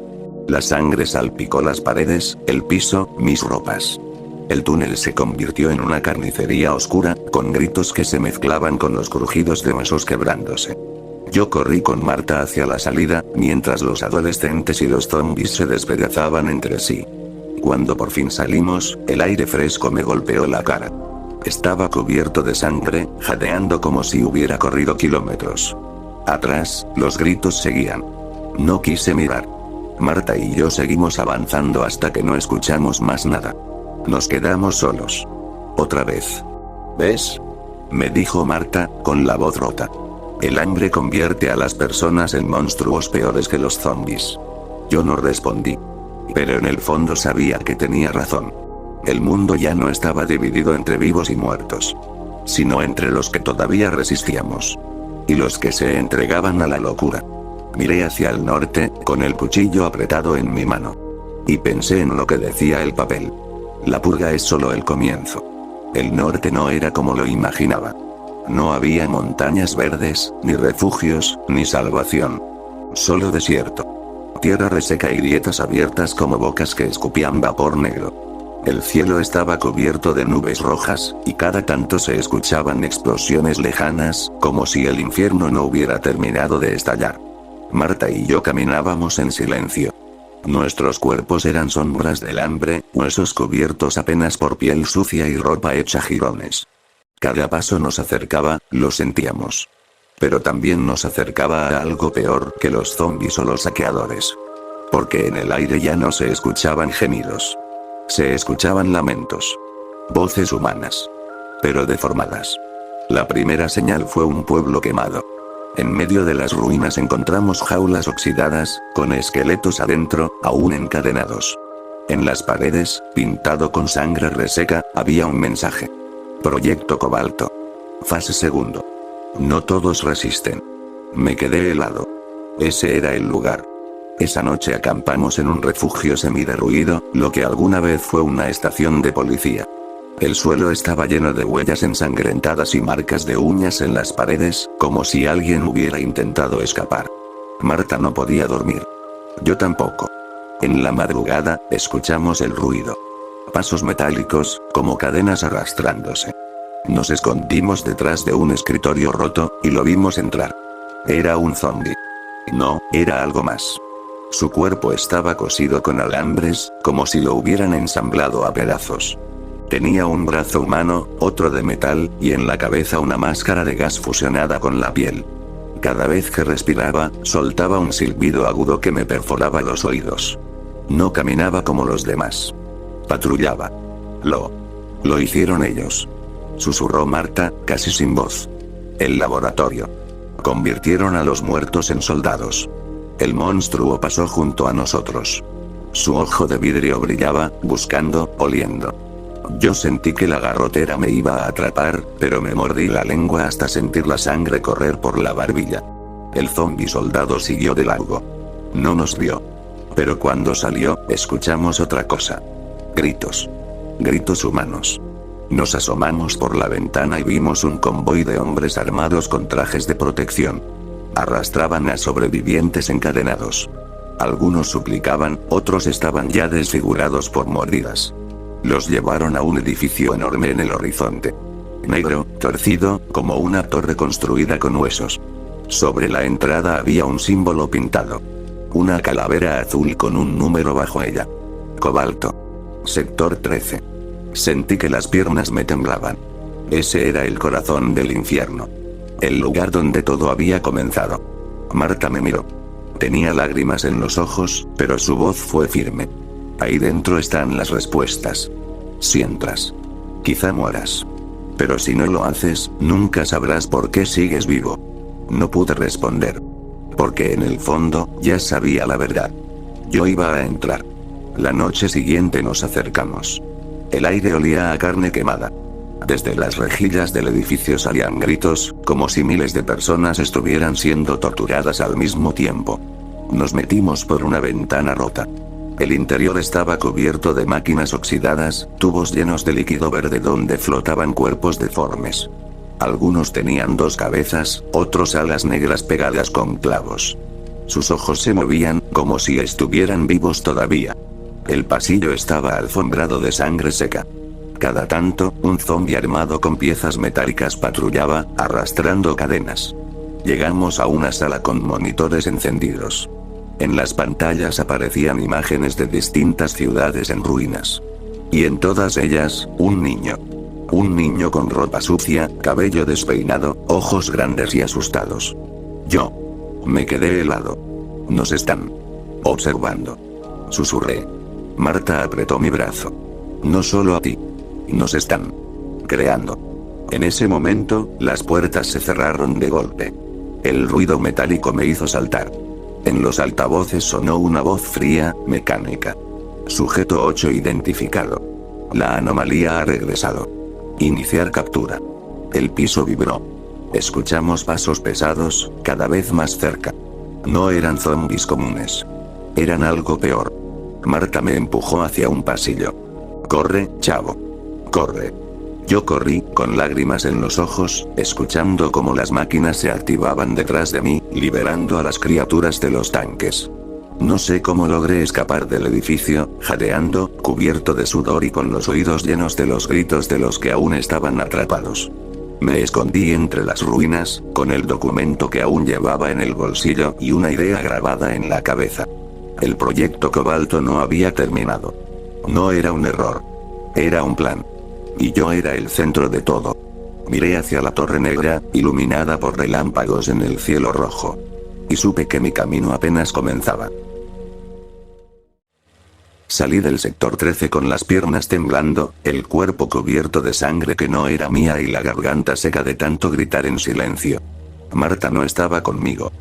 La sangre salpicó las paredes, el piso, mis ropas. El túnel se convirtió en una carnicería oscura, con gritos que se mezclaban con los crujidos de huesos quebrándose. Yo corrí con Marta hacia la salida, mientras los adolescentes y los zombies se despedazaban entre sí. Cuando por fin salimos, el aire fresco me golpeó la cara. Estaba cubierto de sangre, jadeando como si hubiera corrido kilómetros. Atrás, los gritos seguían. No quise mirar. Marta y yo seguimos avanzando hasta que no escuchamos más nada. Nos quedamos solos. Otra vez. ¿Ves? Me dijo Marta, con la voz rota. El hambre convierte a las personas en monstruos peores que los zombies. Yo no respondí. Pero en el fondo sabía que tenía razón. El mundo ya no estaba dividido entre vivos y muertos, sino entre los que todavía resistíamos. Y los que se entregaban a la locura. Miré hacia el norte, con el cuchillo apretado en mi mano. Y pensé en lo que decía el papel. La purga es solo el comienzo. El norte no era como lo imaginaba. No había montañas verdes, ni refugios, ni salvación. Solo desierto. Tierra reseca y grietas abiertas como bocas que escupían vapor negro. El cielo estaba cubierto de nubes rojas, y cada tanto se escuchaban explosiones lejanas, como si el infierno no hubiera terminado de estallar. Marta y yo caminábamos en silencio. Nuestros cuerpos eran sombras del hambre, huesos cubiertos apenas por piel sucia y ropa hecha jirones. Cada paso nos acercaba, lo sentíamos. Pero también nos acercaba a algo peor que los zombies o los saqueadores. Porque en el aire ya no se escuchaban gemidos. Se escuchaban lamentos. Voces humanas. Pero deformadas. La primera señal fue un pueblo quemado. En medio de las ruinas encontramos jaulas oxidadas, con esqueletos adentro, aún encadenados. En las paredes, pintado con sangre reseca, había un mensaje. Proyecto Cobalto. Fase segundo. No todos resisten. Me quedé helado. Ese era el lugar. Esa noche acampamos en un refugio semiderruido, lo que alguna vez fue una estación de policía. El suelo estaba lleno de huellas ensangrentadas y marcas de uñas en las paredes, como si alguien hubiera intentado escapar. Marta no podía dormir. Yo tampoco. En la madrugada, escuchamos el ruido. Pasos metálicos, como cadenas arrastrándose. Nos escondimos detrás de un escritorio roto, y lo vimos entrar. Era un zombi. No, era algo más. Su cuerpo estaba cosido con alambres, como si lo hubieran ensamblado a pedazos. Tenía un brazo humano, otro de metal, y en la cabeza una máscara de gas fusionada con la piel. Cada vez que respiraba, soltaba un silbido agudo que me perforaba los oídos. No caminaba como los demás. Patrullaba. Lo hicieron ellos. Susurró Marta, casi sin voz. El laboratorio. Convirtieron a los muertos en soldados. El monstruo pasó junto a nosotros. Su ojo de vidrio brillaba, buscando, oliendo. Yo sentí que la garrotera me iba a atrapar, pero me mordí la lengua hasta sentir la sangre correr por la barbilla. El zombi soldado siguió de largo. No nos vio. Pero cuando salió, escuchamos otra cosa. Gritos. Gritos humanos. Nos asomamos por la ventana y vimos un convoy de hombres armados con trajes de protección. Arrastraban a sobrevivientes encadenados. Algunos suplicaban, otros estaban ya desfigurados por mordidas. Los llevaron a un edificio enorme en el horizonte. Negro, torcido, como una torre construida con huesos. Sobre la entrada había un símbolo pintado. Una calavera azul con un número bajo ella. Cobalto. Sector 13. Sentí que las piernas me temblaban. Ese era el corazón del infierno. El lugar donde todo había comenzado. Marta me miró. Tenía lágrimas en los ojos, pero su voz fue firme. Ahí dentro están las respuestas. Si entras, quizá mueras. Pero si no lo haces, nunca sabrás por qué sigues vivo. No pude responder. Porque en el fondo, ya sabía la verdad. Yo iba a entrar. La noche siguiente nos acercamos. El aire olía a carne quemada. Desde las rejillas del edificio salían gritos, como si miles de personas estuvieran siendo torturadas al mismo tiempo. Nos metimos por una ventana rota. El interior estaba cubierto de máquinas oxidadas, tubos llenos de líquido verde donde flotaban cuerpos deformes. Algunos tenían 2 cabezas, otros alas negras pegadas con clavos. Sus ojos se movían, como si estuvieran vivos todavía. El pasillo estaba alfombrado de sangre seca. Cada tanto, un zombi armado con piezas metálicas patrullaba, arrastrando cadenas. Llegamos a una sala con monitores encendidos. En las pantallas aparecían imágenes de distintas ciudades en ruinas. Y en todas ellas, un niño. Un niño con ropa sucia, cabello despeinado, ojos grandes y asustados. Yo me quedé helado. Nos están observando. Susurré. Marta apretó mi brazo. No solo a ti. Nos están creando. En ese momento, las puertas se cerraron de golpe. El ruido metálico me hizo saltar. En los altavoces sonó una voz fría, mecánica. Sujeto 8 identificado. La anomalía ha regresado. Iniciar captura. El piso vibró. Escuchamos pasos pesados, cada vez más cerca. No eran zombis comunes. Eran algo peor. Marta me empujó hacia un pasillo. Corre, chavo. Corre. Yo corrí, con lágrimas en los ojos, escuchando cómo las máquinas se activaban detrás de mí, liberando a las criaturas de los tanques. No sé cómo logré escapar del edificio, jadeando, cubierto de sudor y con los oídos llenos de los gritos de los que aún estaban atrapados. Me escondí entre las ruinas, con el documento que aún llevaba en el bolsillo y una idea grabada en la cabeza. El proyecto Cobalto no había terminado. No era un error. Era un plan. Y yo era el centro de todo. Miré hacia la torre negra, iluminada por relámpagos en el cielo rojo. Y supe que mi camino apenas comenzaba. Salí del sector 13 con las piernas temblando, el cuerpo cubierto de sangre que no era mía y la garganta seca de tanto gritar en silencio. Marta no estaba conmigo.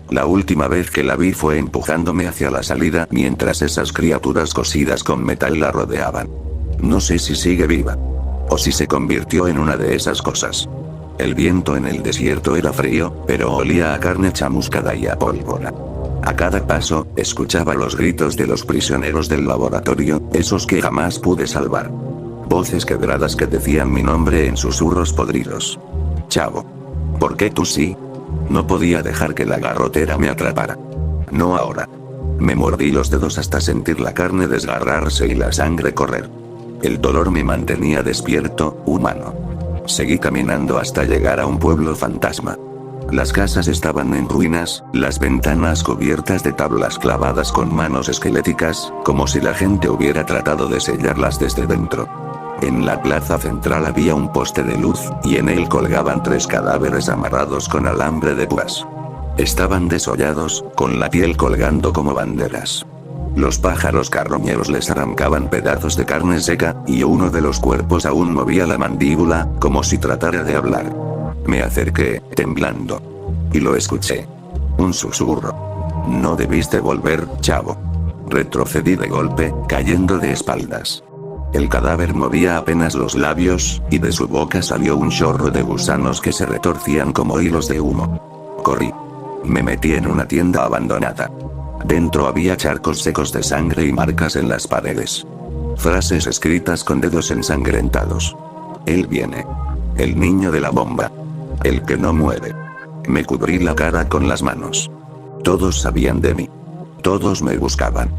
La última vez que la vi fue empujándome hacia la salida mientras esas criaturas cosidas con metal la rodeaban. No sé si sigue viva. O si se convirtió en una de esas cosas. El viento en el desierto era frío, pero olía a carne chamuscada y a pólvora. A cada paso, escuchaba los gritos de los prisioneros del laboratorio, esos que jamás pude salvar. Voces quebradas que decían mi nombre en susurros podridos. Chavo. ¿Por qué tú sí? No podía dejar que la garrotera me atrapara. No ahora. Me mordí los dedos hasta sentir la carne desgarrarse y la sangre correr. El dolor me mantenía despierto, humano. Seguí caminando hasta llegar a un pueblo fantasma. Las casas estaban en ruinas, las ventanas cubiertas de tablas clavadas con manos esqueléticas, como si la gente hubiera tratado de sellarlas desde dentro. En la plaza central había un poste de luz, y en él colgaban 3 cadáveres amarrados con alambre de púas. Estaban desollados, con la piel colgando como banderas. Los pájaros carroñeros les arrancaban pedazos de carne seca, y uno de los cuerpos aún movía la mandíbula, como si tratara de hablar. Me acerqué, temblando. Y lo escuché. Un susurro. No debiste volver, chavo. Retrocedí de golpe, cayendo de espaldas. El cadáver movía apenas los labios, y de su boca salió un chorro de gusanos que se retorcían como hilos de humo. Corrí. Me metí en una tienda abandonada. Dentro había charcos secos de sangre y marcas en las paredes. Frases escritas con dedos ensangrentados. Él viene. El niño de la bomba. El que no muere. Me cubrí la cara con las manos. Todos sabían de mí. Todos me buscaban.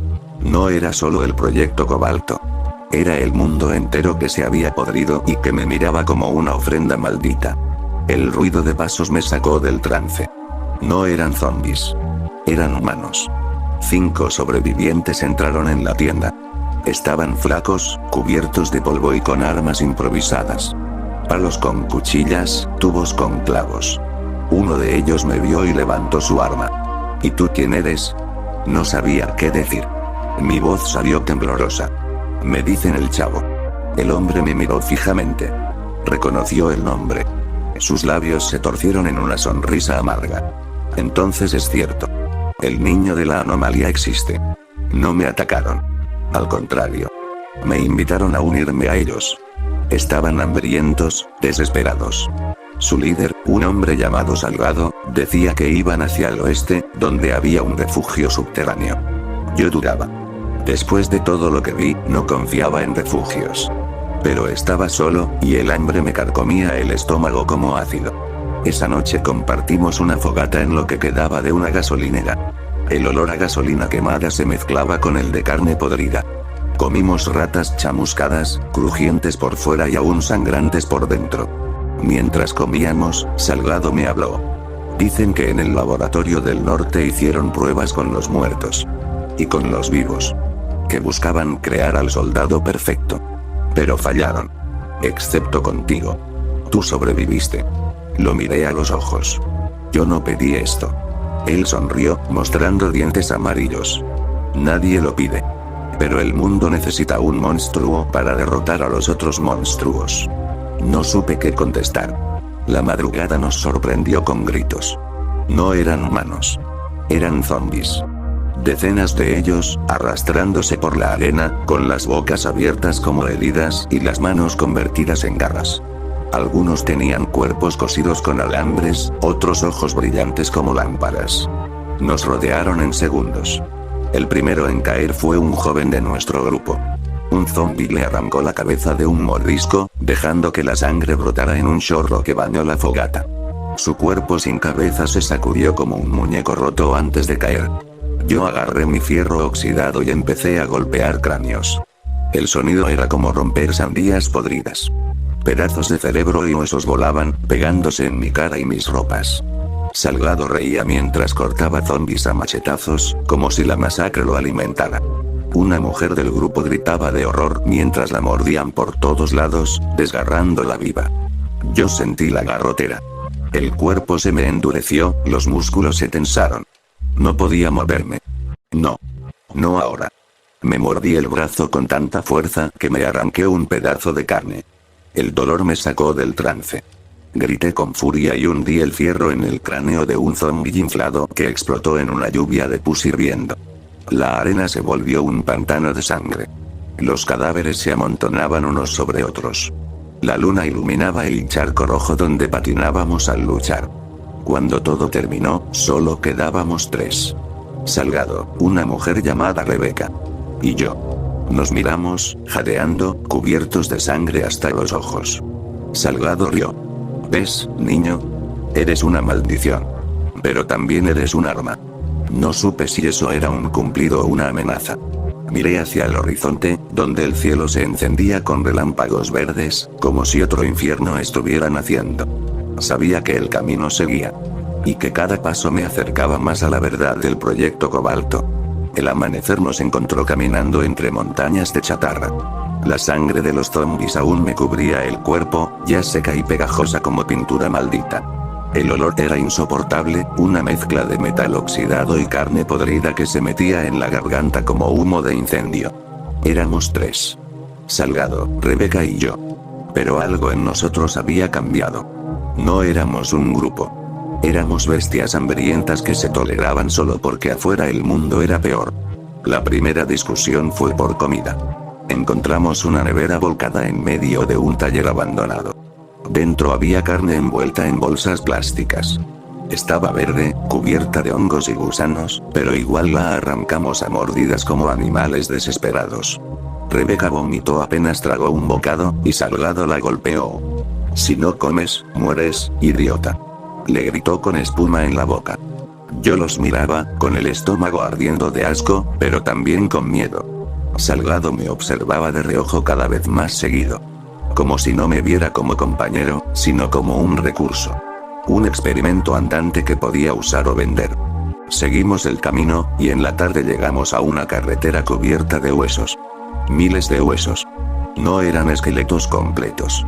No era solo el proyecto Cobalto. Era el mundo entero que se había podrido y que me miraba como una ofrenda maldita. El ruido de pasos me sacó del trance. No eran zombies. Eran humanos. 5 sobrevivientes entraron en la tienda. Estaban flacos, cubiertos de polvo y con armas improvisadas. Palos con cuchillas, tubos con clavos. Uno de ellos me vio y levantó su arma. ¿Y tú quién eres? No sabía qué decir. Mi voz salió temblorosa. Me dicen el chavo. El hombre me miró fijamente. Reconoció el nombre. Sus labios se torcieron en una sonrisa amarga. Entonces es cierto. El niño de la anomalía existe. No me atacaron. Al contrario. Me invitaron a unirme a ellos. Estaban hambrientos, desesperados. Su líder, un hombre llamado Salgado, decía que iban hacia el oeste, donde había un refugio subterráneo. Yo dudaba. Después de todo lo que vi, no confiaba en refugios. Pero estaba solo, y el hambre me carcomía el estómago como ácido. Esa noche compartimos una fogata en lo que quedaba de una gasolinera. El olor a gasolina quemada se mezclaba con el de carne podrida. Comimos ratas chamuscadas, crujientes por fuera y aún sangrantes por dentro. Mientras comíamos, Salgado me habló. Dicen que en el laboratorio del norte hicieron pruebas con los muertos. Y con los vivos. Que buscaban crear al soldado perfecto. Pero fallaron. Excepto contigo. Tú sobreviviste. Lo miré a los ojos. Yo no pedí esto. Él sonrió, mostrando dientes amarillos. Nadie lo pide. Pero el mundo necesita un monstruo para derrotar a los otros monstruos. No supe qué contestar. La madrugada nos sorprendió con gritos. No eran humanos. Eran zombies. Decenas de ellos, arrastrándose por la arena, con las bocas abiertas como heridas y las manos convertidas en garras. Algunos tenían cuerpos cosidos con alambres, otros ojos brillantes como lámparas. Nos rodearon en segundos. El primero en caer fue un joven de nuestro grupo. Un zombi le arrancó la cabeza de un mordisco, dejando que la sangre brotara en un chorro que bañó la fogata. Su cuerpo sin cabeza se sacudió como un muñeco roto antes de caer. Yo agarré mi fierro oxidado y empecé a golpear cráneos. El sonido era como romper sandías podridas. Pedazos de cerebro y huesos volaban, pegándose en mi cara y mis ropas. Salgado reía mientras cortaba zombies a machetazos, como si la masacre lo alimentara. Una mujer del grupo gritaba de horror mientras la mordían por todos lados, desgarrándola viva. Yo sentí la garrotera. El cuerpo se me endureció, los músculos se tensaron. No podía moverme. No. No ahora. Me mordí el brazo con tanta fuerza que me arranqué un pedazo de carne. El dolor me sacó del trance. Grité con furia y hundí el fierro en el cráneo de un zombi inflado que explotó en una lluvia de pus hirviendo. La arena se volvió un pantano de sangre. Los cadáveres se amontonaban unos sobre otros. La luna iluminaba el charco rojo donde patinábamos al luchar. Cuando todo terminó, solo quedábamos 3. Salgado, una mujer llamada Rebeca. Y yo. Nos miramos, jadeando, cubiertos de sangre hasta los ojos. Salgado rió. ¿Ves, niño? Eres una maldición. Pero también eres un arma. No supe si eso era un cumplido o una amenaza. Miré hacia el horizonte, donde el cielo se encendía con relámpagos verdes, como si otro infierno estuviera naciendo. Sabía que el camino seguía. Y que cada paso me acercaba más a la verdad del proyecto Cobalto. El amanecer nos encontró caminando entre montañas de chatarra. La sangre de los zombies aún me cubría el cuerpo, ya seca y pegajosa como pintura maldita. El olor era insoportable, una mezcla de metal oxidado y carne podrida que se metía en la garganta como humo de incendio. Éramos 3. Salgado, Rebeca y yo. Pero algo en nosotros había cambiado. No éramos un grupo. Éramos bestias hambrientas que se toleraban solo porque afuera el mundo era peor. La primera discusión fue por comida. Encontramos una nevera volcada en medio de un taller abandonado. Dentro había carne envuelta en bolsas plásticas. Estaba verde, cubierta de hongos y gusanos, pero igual la arrancamos a mordidas como animales desesperados. Rebeca vomitó apenas tragó un bocado, y Salgado la golpeó. «Si no comes, mueres, idiota», le gritó con espuma en la boca. Yo los miraba, con el estómago ardiendo de asco, pero también con miedo. Salgado me observaba de reojo cada vez más seguido. Como si no me viera como compañero, sino como un recurso. Un experimento andante que podía usar o vender. Seguimos el camino, y en la tarde llegamos a una carretera cubierta de huesos. Miles de huesos. No eran esqueletos completos.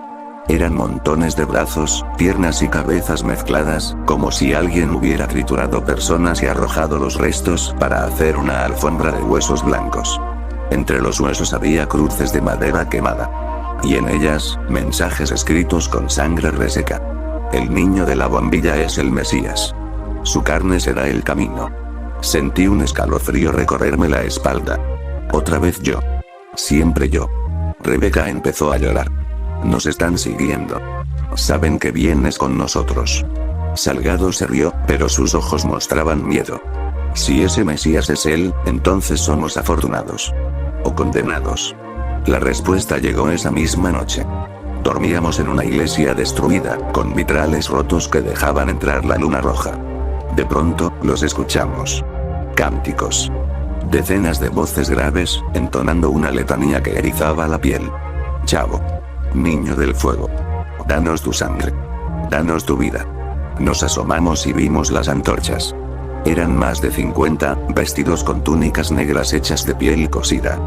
Eran montones de brazos, piernas y cabezas mezcladas, como si alguien hubiera triturado personas y arrojado los restos para hacer una alfombra de huesos blancos. Entre los huesos había cruces de madera quemada. Y en ellas, mensajes escritos con sangre reseca. El niño de la bombilla es el Mesías. Su carne será el camino. Sentí un escalofrío recorrerme la espalda. Otra vez yo. Siempre yo. Rebeca empezó a llorar. Nos están siguiendo. Saben que vienes con nosotros. Salgado se rió, pero sus ojos mostraban miedo. Si ese Mesías es él, entonces somos afortunados. O condenados. La respuesta llegó esa misma noche. Dormíamos en una iglesia destruida, con vitrales rotos que dejaban entrar la luna roja. De pronto, los escuchamos. Cánticos. Decenas de voces graves, entonando una letanía que erizaba la piel. Chavo. Niño del fuego. Danos tu sangre. Danos tu vida. Nos asomamos y vimos las antorchas. Eran más de 50, vestidos con túnicas negras hechas de piel cosida.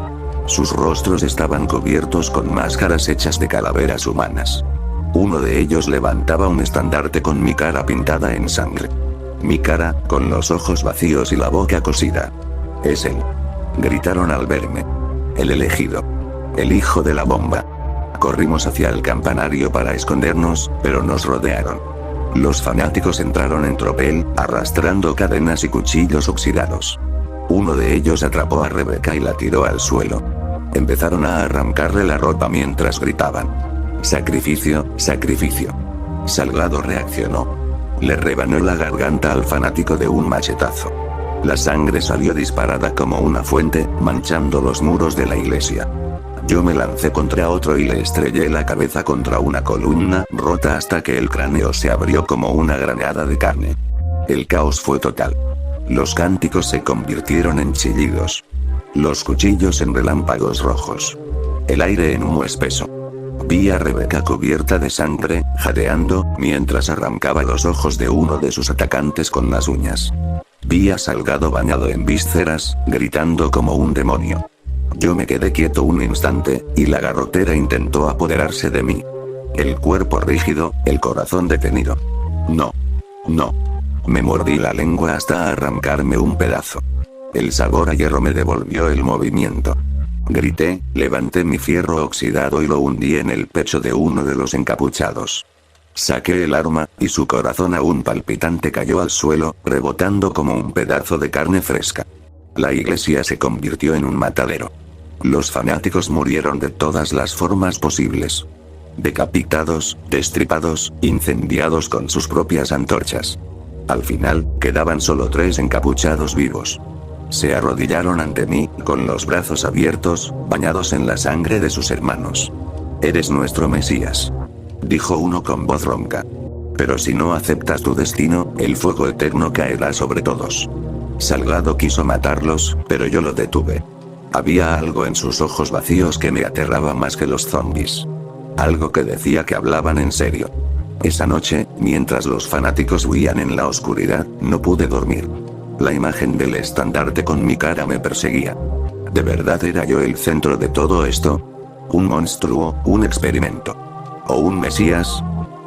Sus rostros estaban cubiertos con máscaras hechas de calaveras humanas. Uno de ellos levantaba un estandarte con mi cara pintada en sangre. Mi cara, con los ojos vacíos y la boca cosida. «Es él», gritaron al verme. «El elegido. El hijo de la bomba». Corrimos hacia el campanario para escondernos, pero nos rodearon. Los fanáticos entraron en tropel, arrastrando cadenas y cuchillos oxidados. Uno de ellos atrapó a Rebeca y la tiró al suelo. Empezaron a arrancarle la ropa mientras gritaban. «Sacrificio, sacrificio». Salgado reaccionó. Le rebanó la garganta al fanático de un machetazo. La sangre salió disparada como una fuente, manchando los muros de la iglesia. Yo me lancé contra otro y le estrellé la cabeza contra una columna rota hasta que el cráneo se abrió como una granada de carne. El caos fue total. Los cánticos se convirtieron en chillidos. Los cuchillos en relámpagos rojos. El aire en humo espeso. Vi a Rebeca cubierta de sangre, jadeando, mientras arrancaba los ojos de uno de sus atacantes con las uñas. Vi a Salgado bañado en vísceras, gritando como un demonio. Yo me quedé quieto un instante, y la garrotera intentó apoderarse de mí. El cuerpo rígido, el corazón detenido. No. No. Me mordí la lengua hasta arrancarme un pedazo. El sabor a hierro me devolvió el movimiento. Grité, levanté mi fierro oxidado y lo hundí en el pecho de uno de los encapuchados. Saqué el arma, y su corazón aún palpitante cayó al suelo, rebotando como un pedazo de carne fresca. La iglesia se convirtió en un matadero. Los fanáticos murieron de todas las formas posibles. Decapitados, destripados, incendiados con sus propias antorchas. Al final, quedaban solo 3 encapuchados vivos. Se arrodillaron ante mí, con los brazos abiertos, bañados en la sangre de sus hermanos. «Eres nuestro Mesías», dijo uno con voz ronca. «Pero si no aceptas tu destino, el fuego eterno caerá sobre todos». Salgado quiso matarlos, pero yo lo detuve. Había algo en sus ojos vacíos que me aterraba más que los zombies. Algo que decía que hablaban en serio. Esa noche, mientras los fanáticos huían en la oscuridad, no pude dormir. La imagen del estandarte con mi cara me perseguía. ¿De verdad era yo el centro de todo esto? ¿Un monstruo, un experimento? ¿O un mesías?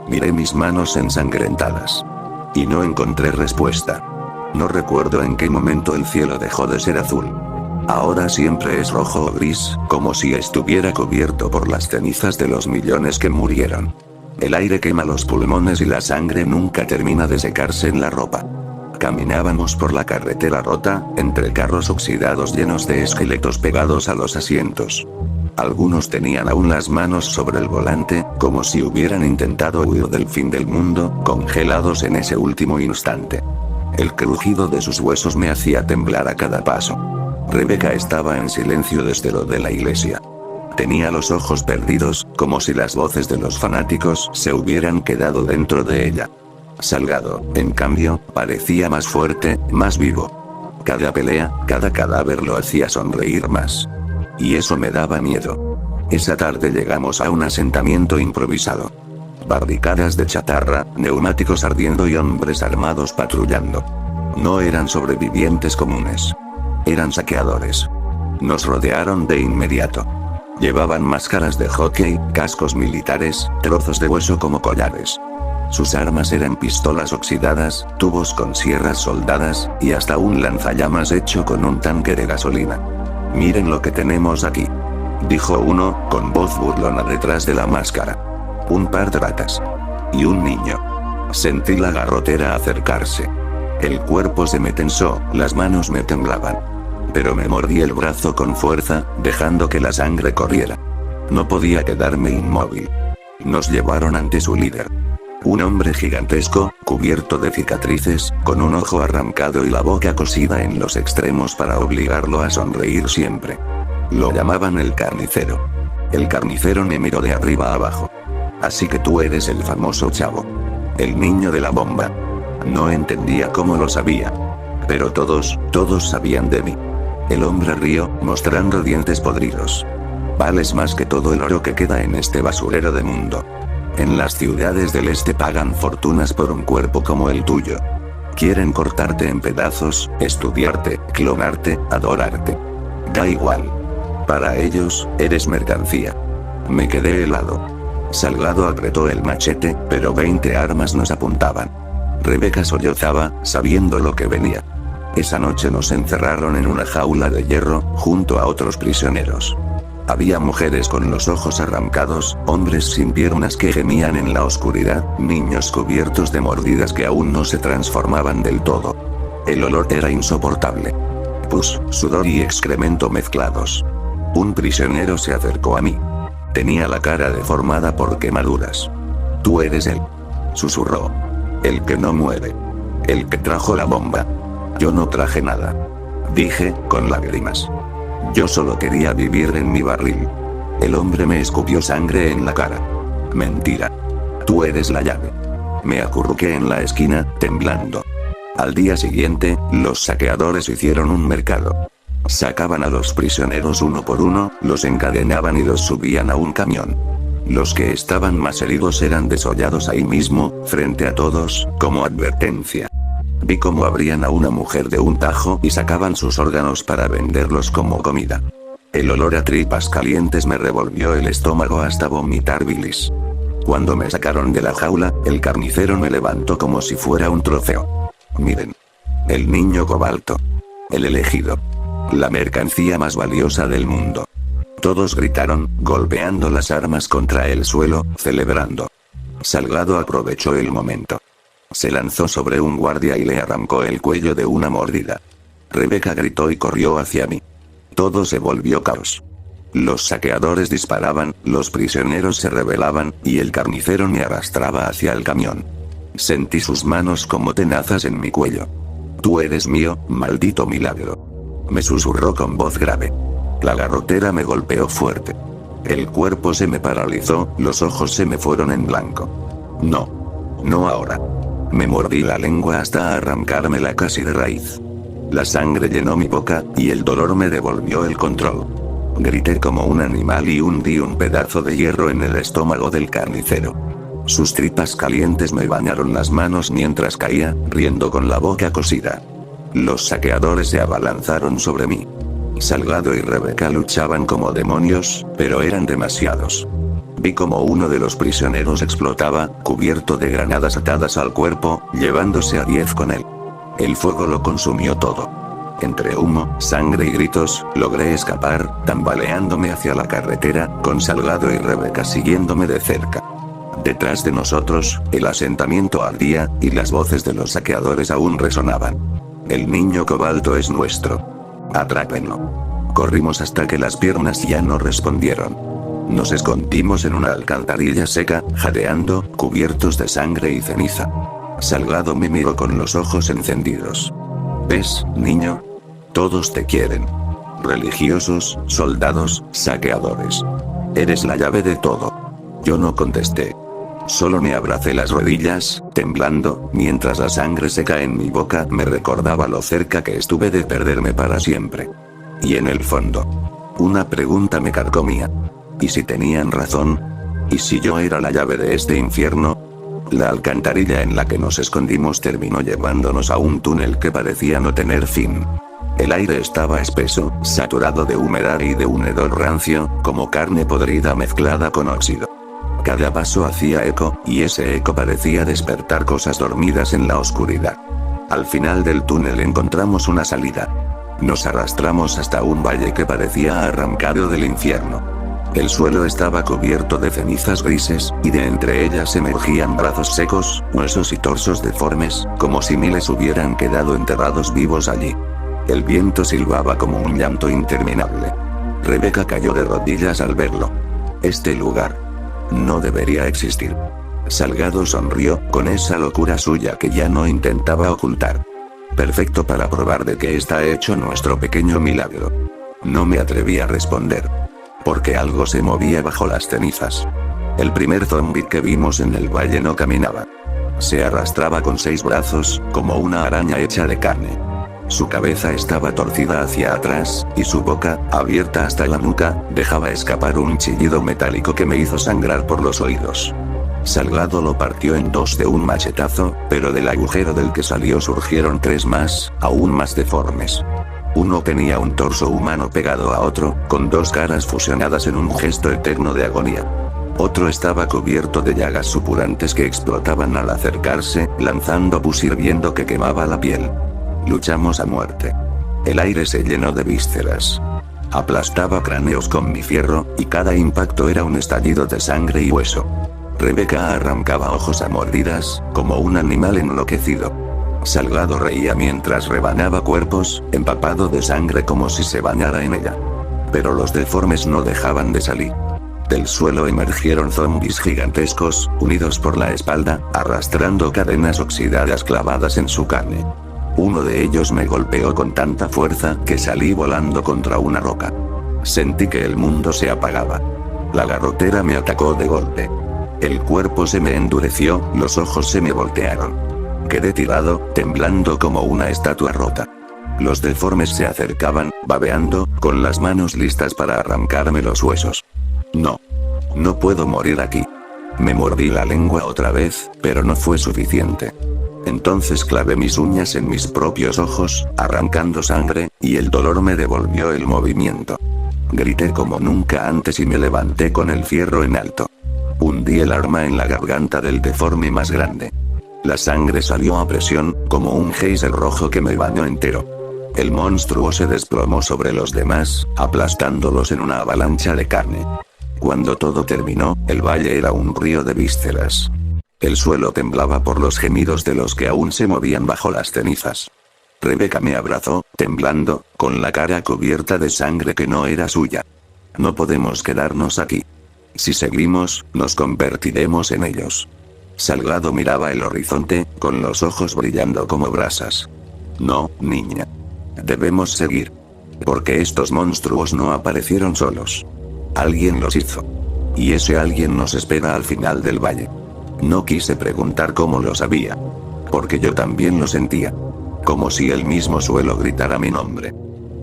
Miré mis manos ensangrentadas. Y no encontré respuesta. No recuerdo en qué momento el cielo dejó de ser azul. Ahora siempre es rojo o gris, como si estuviera cubierto por las cenizas de los millones que murieron. El aire quema los pulmones y la sangre nunca termina de secarse en la ropa. Caminábamos por la carretera rota, entre carros oxidados llenos de esqueletos pegados a los asientos. Algunos tenían aún las manos sobre el volante, como si hubieran intentado huir del fin del mundo, congelados en ese último instante. El crujido de sus huesos me hacía temblar a cada paso. Rebecca estaba en silencio desde lo de la iglesia. Tenía los ojos perdidos, como si las voces de los fanáticos se hubieran quedado dentro de ella. Salgado, en cambio, parecía más fuerte, más vivo. Cada pelea, cada cadáver lo hacía sonreír más. Y eso me daba miedo. Esa tarde llegamos a un asentamiento improvisado. Barricadas de chatarra, neumáticos ardiendo y hombres armados patrullando. No eran sobrevivientes comunes. Eran saqueadores. Nos rodearon de inmediato. Llevaban máscaras de hockey, cascos militares, trozos de hueso como collares. Sus armas eran pistolas oxidadas, tubos con sierras soldadas, y hasta un lanzallamas hecho con un tanque de gasolina. «Miren lo que tenemos aquí», dijo uno, con voz burlona detrás de la máscara. «Un par de ratas. Y un niño». Sentí la garrotera acercarse. El cuerpo se me tensó, las manos me temblaban. Pero me mordí el brazo con fuerza, dejando que la sangre corriera. No podía quedarme inmóvil. Nos llevaron ante su líder. Un hombre gigantesco, cubierto de cicatrices, con un ojo arrancado y la boca cosida en los extremos para obligarlo a sonreír siempre. Lo llamaban el carnicero. El carnicero me miró de arriba a abajo. «Así que tú eres el famoso chavo. El niño de la bomba». No entendía cómo lo sabía. Pero todos sabían de mí. El hombre rió, mostrando dientes podridos. «Vales más que todo el oro que queda en este basurero de mundo. En las ciudades del este pagan fortunas por un cuerpo como el tuyo. Quieren cortarte en pedazos, estudiarte, clonarte, adorarte. Da igual. Para ellos, eres mercancía». Me quedé helado. Salgado apretó el machete, pero 20 armas nos apuntaban. Rebecca sollozaba, sabiendo lo que venía. Esa noche nos encerraron en una jaula de hierro, junto a otros prisioneros. Había mujeres con los ojos arrancados, hombres sin piernas que gemían en la oscuridad, niños cubiertos de mordidas que aún no se transformaban del todo. El olor era insoportable. Pus, sudor y excremento mezclados. Un prisionero se acercó a mí. Tenía la cara deformada por quemaduras. «Tú eres él», susurró. «El que no muere. El que trajo la bomba». «Yo no traje nada», dije, con lágrimas. «Yo solo quería vivir en mi barril». El hombre me escupió sangre en la cara. «Mentira. Tú eres la llave». Me acurruqué en la esquina, temblando. Al día siguiente, los saqueadores hicieron un mercado. Sacaban a los prisioneros uno por uno, los encadenaban y los subían a un camión. Los que estaban más heridos eran desollados ahí mismo, frente a todos, como advertencia. Vi cómo abrían a una mujer de un tajo y sacaban sus órganos para venderlos como comida. El olor a tripas calientes me revolvió el estómago hasta vomitar bilis. Cuando me sacaron de la jaula, el carnicero me levantó como si fuera un trofeo. «Miren. El niño cobalto. El elegido. La mercancía más valiosa del mundo». Todos gritaron, golpeando las armas contra el suelo, celebrando. Salgado aprovechó el momento. Se lanzó sobre un guardia y le arrancó el cuello de una mordida. Rebecca gritó y corrió hacia mí. Todo se volvió caos. Los saqueadores disparaban, los prisioneros se rebelaban, y el carnicero me arrastraba hacia el camión. Sentí sus manos como tenazas en mi cuello. «Tú eres mío, maldito milagro», me susurró con voz grave. La garrotera me golpeó fuerte. El cuerpo se me paralizó, los ojos se me fueron en blanco. «No. No ahora». Me mordí la lengua hasta arrancármela casi de raíz. La sangre llenó mi boca, y el dolor me devolvió el control. Grité como un animal y hundí un pedazo de hierro en el estómago del carnicero. Sus tripas calientes me bañaron las manos mientras caía, riendo con la boca cosida. Los saqueadores se abalanzaron sobre mí. Salgado y Rebeca luchaban como demonios, pero eran demasiados. Vi como uno de los prisioneros explotaba, cubierto de granadas atadas al cuerpo, llevándose a 10 con él. El fuego lo consumió todo. Entre humo, sangre y gritos, logré escapar, tambaleándome hacia la carretera, con Salgado y Rebeca siguiéndome de cerca. Detrás de nosotros, el asentamiento ardía, y las voces de los saqueadores aún resonaban. El niño cobalto es nuestro. Atrápenlo. Corrimos hasta que las piernas ya no respondieron. Nos escondimos en una alcantarilla seca, jadeando, cubiertos de sangre y ceniza. Salgado me miró con los ojos encendidos. ¿Ves, niño? Todos te quieren. Religiosos, soldados, saqueadores. Eres la llave de todo. Yo no contesté. Solo me abracé las rodillas, temblando, mientras la sangre seca en mi boca me recordaba lo cerca que estuve de perderme para siempre. Y en el fondo, una pregunta me carcomía. ¿Y si tenían razón? ¿Y si yo era la llave de este infierno? La alcantarilla en la que nos escondimos terminó llevándonos a un túnel que parecía no tener fin. El aire estaba espeso, saturado de humedad y de un hedor rancio, como carne podrida mezclada con óxido. Cada paso hacía eco, y ese eco parecía despertar cosas dormidas en la oscuridad. Al final del túnel encontramos una salida. Nos arrastramos hasta un valle que parecía arrancado del infierno. El suelo estaba cubierto de cenizas grises, y de entre ellas emergían brazos secos, huesos y torsos deformes, como si miles hubieran quedado enterrados vivos allí. El viento silbaba como un llanto interminable. Rebeca cayó de rodillas al verlo. Este lugar no debería existir. Salgado sonrió, con esa locura suya que ya no intentaba ocultar. Perfecto para probar de qué está hecho nuestro pequeño milagro. No me atreví a responder. Porque algo se movía bajo las cenizas. El primer zombi que vimos en el valle no caminaba. Se arrastraba con 6 brazos, como una araña hecha de carne. Su cabeza estaba torcida hacia atrás, y su boca, abierta hasta la nuca, dejaba escapar un chillido metálico que me hizo sangrar por los oídos. Salgado lo partió en 2 de un machetazo, pero del agujero del que salió surgieron 3 más, aún más deformes. Uno tenía un torso humano pegado a otro, con 2 caras fusionadas en un gesto eterno de agonía. Otro estaba cubierto de llagas supurantes que explotaban al acercarse, lanzando pus hirviendo que quemaba la piel. Luchamos a muerte. El aire se llenó de vísceras. Aplastaba cráneos con mi fierro, y cada impacto era un estallido de sangre y hueso. Rebeca arrancaba ojos a mordidas, como un animal enloquecido. Salgado reía mientras rebanaba cuerpos, empapado de sangre como si se bañara en ella. Pero los deformes no dejaban de salir. Del suelo emergieron zombis gigantescos, unidos por la espalda, arrastrando cadenas oxidadas clavadas en su carne. Uno de ellos me golpeó con tanta fuerza que salí volando contra una roca. Sentí que el mundo se apagaba. La garrotera me atacó de golpe. El cuerpo se me endureció, los ojos se me voltearon. Quedé tirado, temblando como una estatua rota. Los deformes se acercaban, babeando, con las manos listas para arrancarme los huesos. No. No puedo morir aquí. Me mordí la lengua otra vez, pero no fue suficiente. Entonces clavé mis uñas en mis propios ojos, arrancando sangre, y el dolor me devolvió el movimiento. Grité como nunca antes y me levanté con el fierro en alto. Hundí el arma en la garganta del deforme más grande. La sangre salió a presión, como un geyser rojo que me bañó entero. El monstruo se desplomó sobre los demás, aplastándolos en una avalancha de carne. Cuando todo terminó, el valle era un río de vísceras. El suelo temblaba por los gemidos de los que aún se movían bajo las cenizas. Rebeca me abrazó, temblando, con la cara cubierta de sangre que no era suya. No podemos quedarnos aquí. Si seguimos, nos convertiremos en ellos. Salgado miraba el horizonte, con los ojos brillando como brasas. No, niña. Debemos seguir. Porque estos monstruos no aparecieron solos. Alguien los hizo. Y ese alguien nos espera al final del valle. No quise preguntar cómo lo sabía. Porque yo también lo sentía. como si el mismo suelo gritara mi nombre.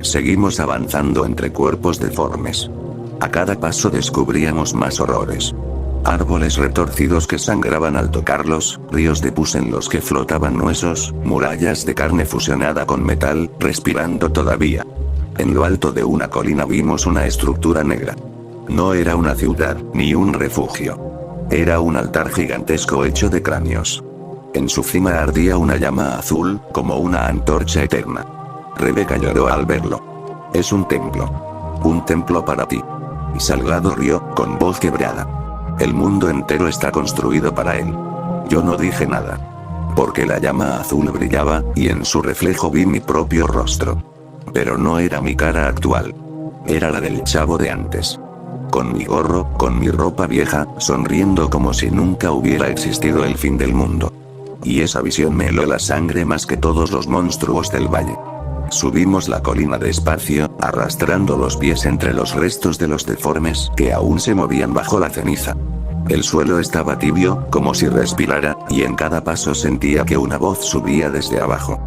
Seguimos avanzando entre cuerpos deformes. A cada paso descubríamos más horrores. Árboles retorcidos que sangraban al tocarlos, ríos de pus en los que flotaban huesos, murallas de carne fusionada con metal, respirando todavía. En lo alto de una colina vimos una estructura negra. No era una ciudad, ni un refugio. Era un altar gigantesco hecho de cráneos. En su cima ardía una llama azul, como una antorcha eterna. Rebeca lloró al verlo. Es un templo. Un templo para ti. Y Salgado rió, con voz quebrada. El mundo entero está construido para él. Yo no dije nada. Porque la llama azul brillaba, y en su reflejo vi mi propio rostro. Pero no era mi cara actual. Era la del chavo de antes. Con mi gorro, con mi ropa vieja, sonriendo como si nunca hubiera existido el fin del mundo. Y esa visión me heló la sangre más que todos los monstruos del valle. Subimos la colina despacio, arrastrando los pies entre los restos de los deformes que aún se movían bajo la ceniza. El suelo estaba tibio, como si respirara, y en cada paso sentía que una voz subía desde abajo.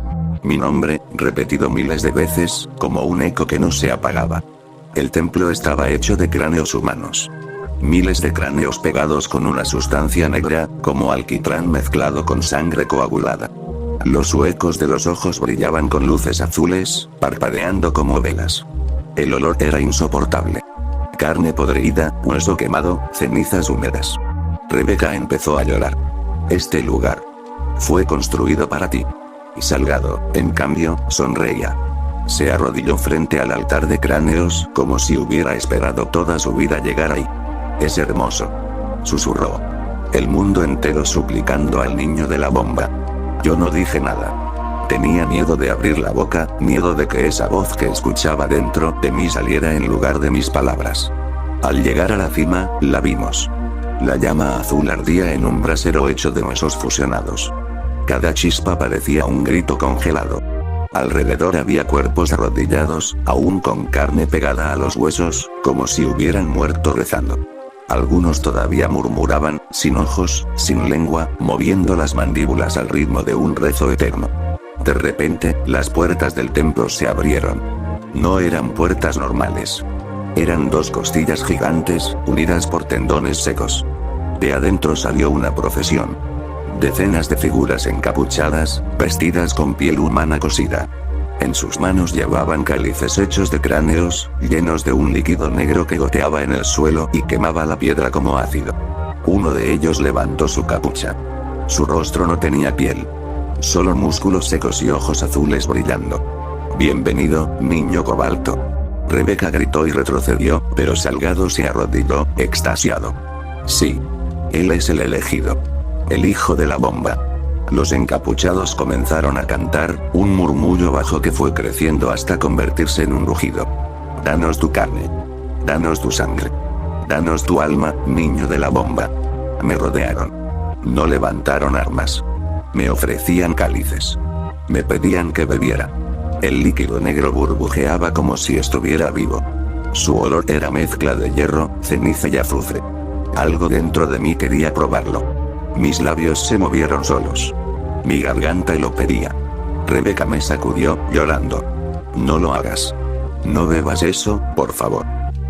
Mi nombre, repetido miles de veces, como un eco que no se apagaba. El templo estaba hecho de cráneos humanos. Miles de cráneos pegados con una sustancia negra, como alquitrán mezclado con sangre coagulada. Los huecos de los ojos brillaban con luces azules, parpadeando como velas. El olor era insoportable. Carne podrida, hueso quemado, cenizas húmedas. Rebeca empezó a llorar. Este lugar fue construido para ti. Y Salgado, en cambio, sonreía. Se arrodilló frente al altar de cráneos, como si hubiera esperado toda su vida llegar ahí. Es hermoso. Susurró. El mundo entero suplicando al niño de la bomba. Yo no dije nada. Tenía miedo de abrir la boca, miedo de que esa voz que escuchaba dentro de mí saliera en lugar de mis palabras. Al llegar a la cima, la vimos. La llama azul ardía en un brasero hecho de huesos fusionados. Cada chispa parecía un grito congelado. Alrededor había cuerpos arrodillados, aún con carne pegada a los huesos, como si hubieran muerto rezando. Algunos todavía murmuraban, sin ojos, sin lengua, moviendo las mandíbulas al ritmo de un rezo eterno. De repente, las puertas del templo se abrieron. No eran puertas normales. Eran dos costillas gigantes, unidas por tendones secos. De adentro salió una procesión. Decenas de figuras encapuchadas, vestidas con piel humana cosida. En sus manos llevaban cálices hechos de cráneos, llenos de un líquido negro que goteaba en el suelo y quemaba la piedra como ácido. Uno de ellos levantó su capucha. Su rostro no tenía piel. Solo músculos secos y ojos azules brillando. Bienvenido, niño cobalto. Rebeca gritó y retrocedió, pero Salgado se arrodilló, extasiado. Sí. Él es el elegido. El hijo de la bomba. Los encapuchados comenzaron a cantar, un murmullo bajo que fue creciendo hasta convertirse en un rugido. Danos tu carne. Danos tu sangre. Danos tu alma, niño de la bomba. Me rodearon. No levantaron armas. Me ofrecían cálices. Me pedían que bebiera. El líquido negro burbujeaba como si estuviera vivo. Su olor era mezcla de hierro, ceniza y azufre. Algo dentro de mí quería probarlo. Mis labios se movieron solos. Mi garganta lo pedía. Rebeca me sacudió, llorando. No lo hagas. No bebas eso, por favor.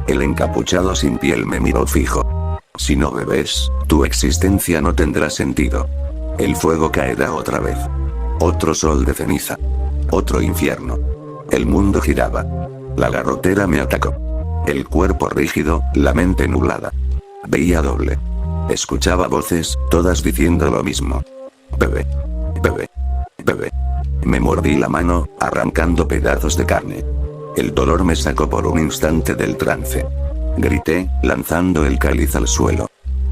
El encapuchado sin piel me miró fijo. Si no bebes, tu existencia no tendrá sentido. El fuego caerá otra vez. Otro sol de ceniza. Otro infierno. El mundo giraba. La garrotera me atacó. El cuerpo rígido, la mente nublada. Veía doble. Escuchaba voces, todas diciendo lo mismo. Bebé. Bebé. Bebé. Me mordí la mano, arrancando pedazos de carne. El dolor me sacó por un instante del trance. Grité, lanzando el cáliz al suelo.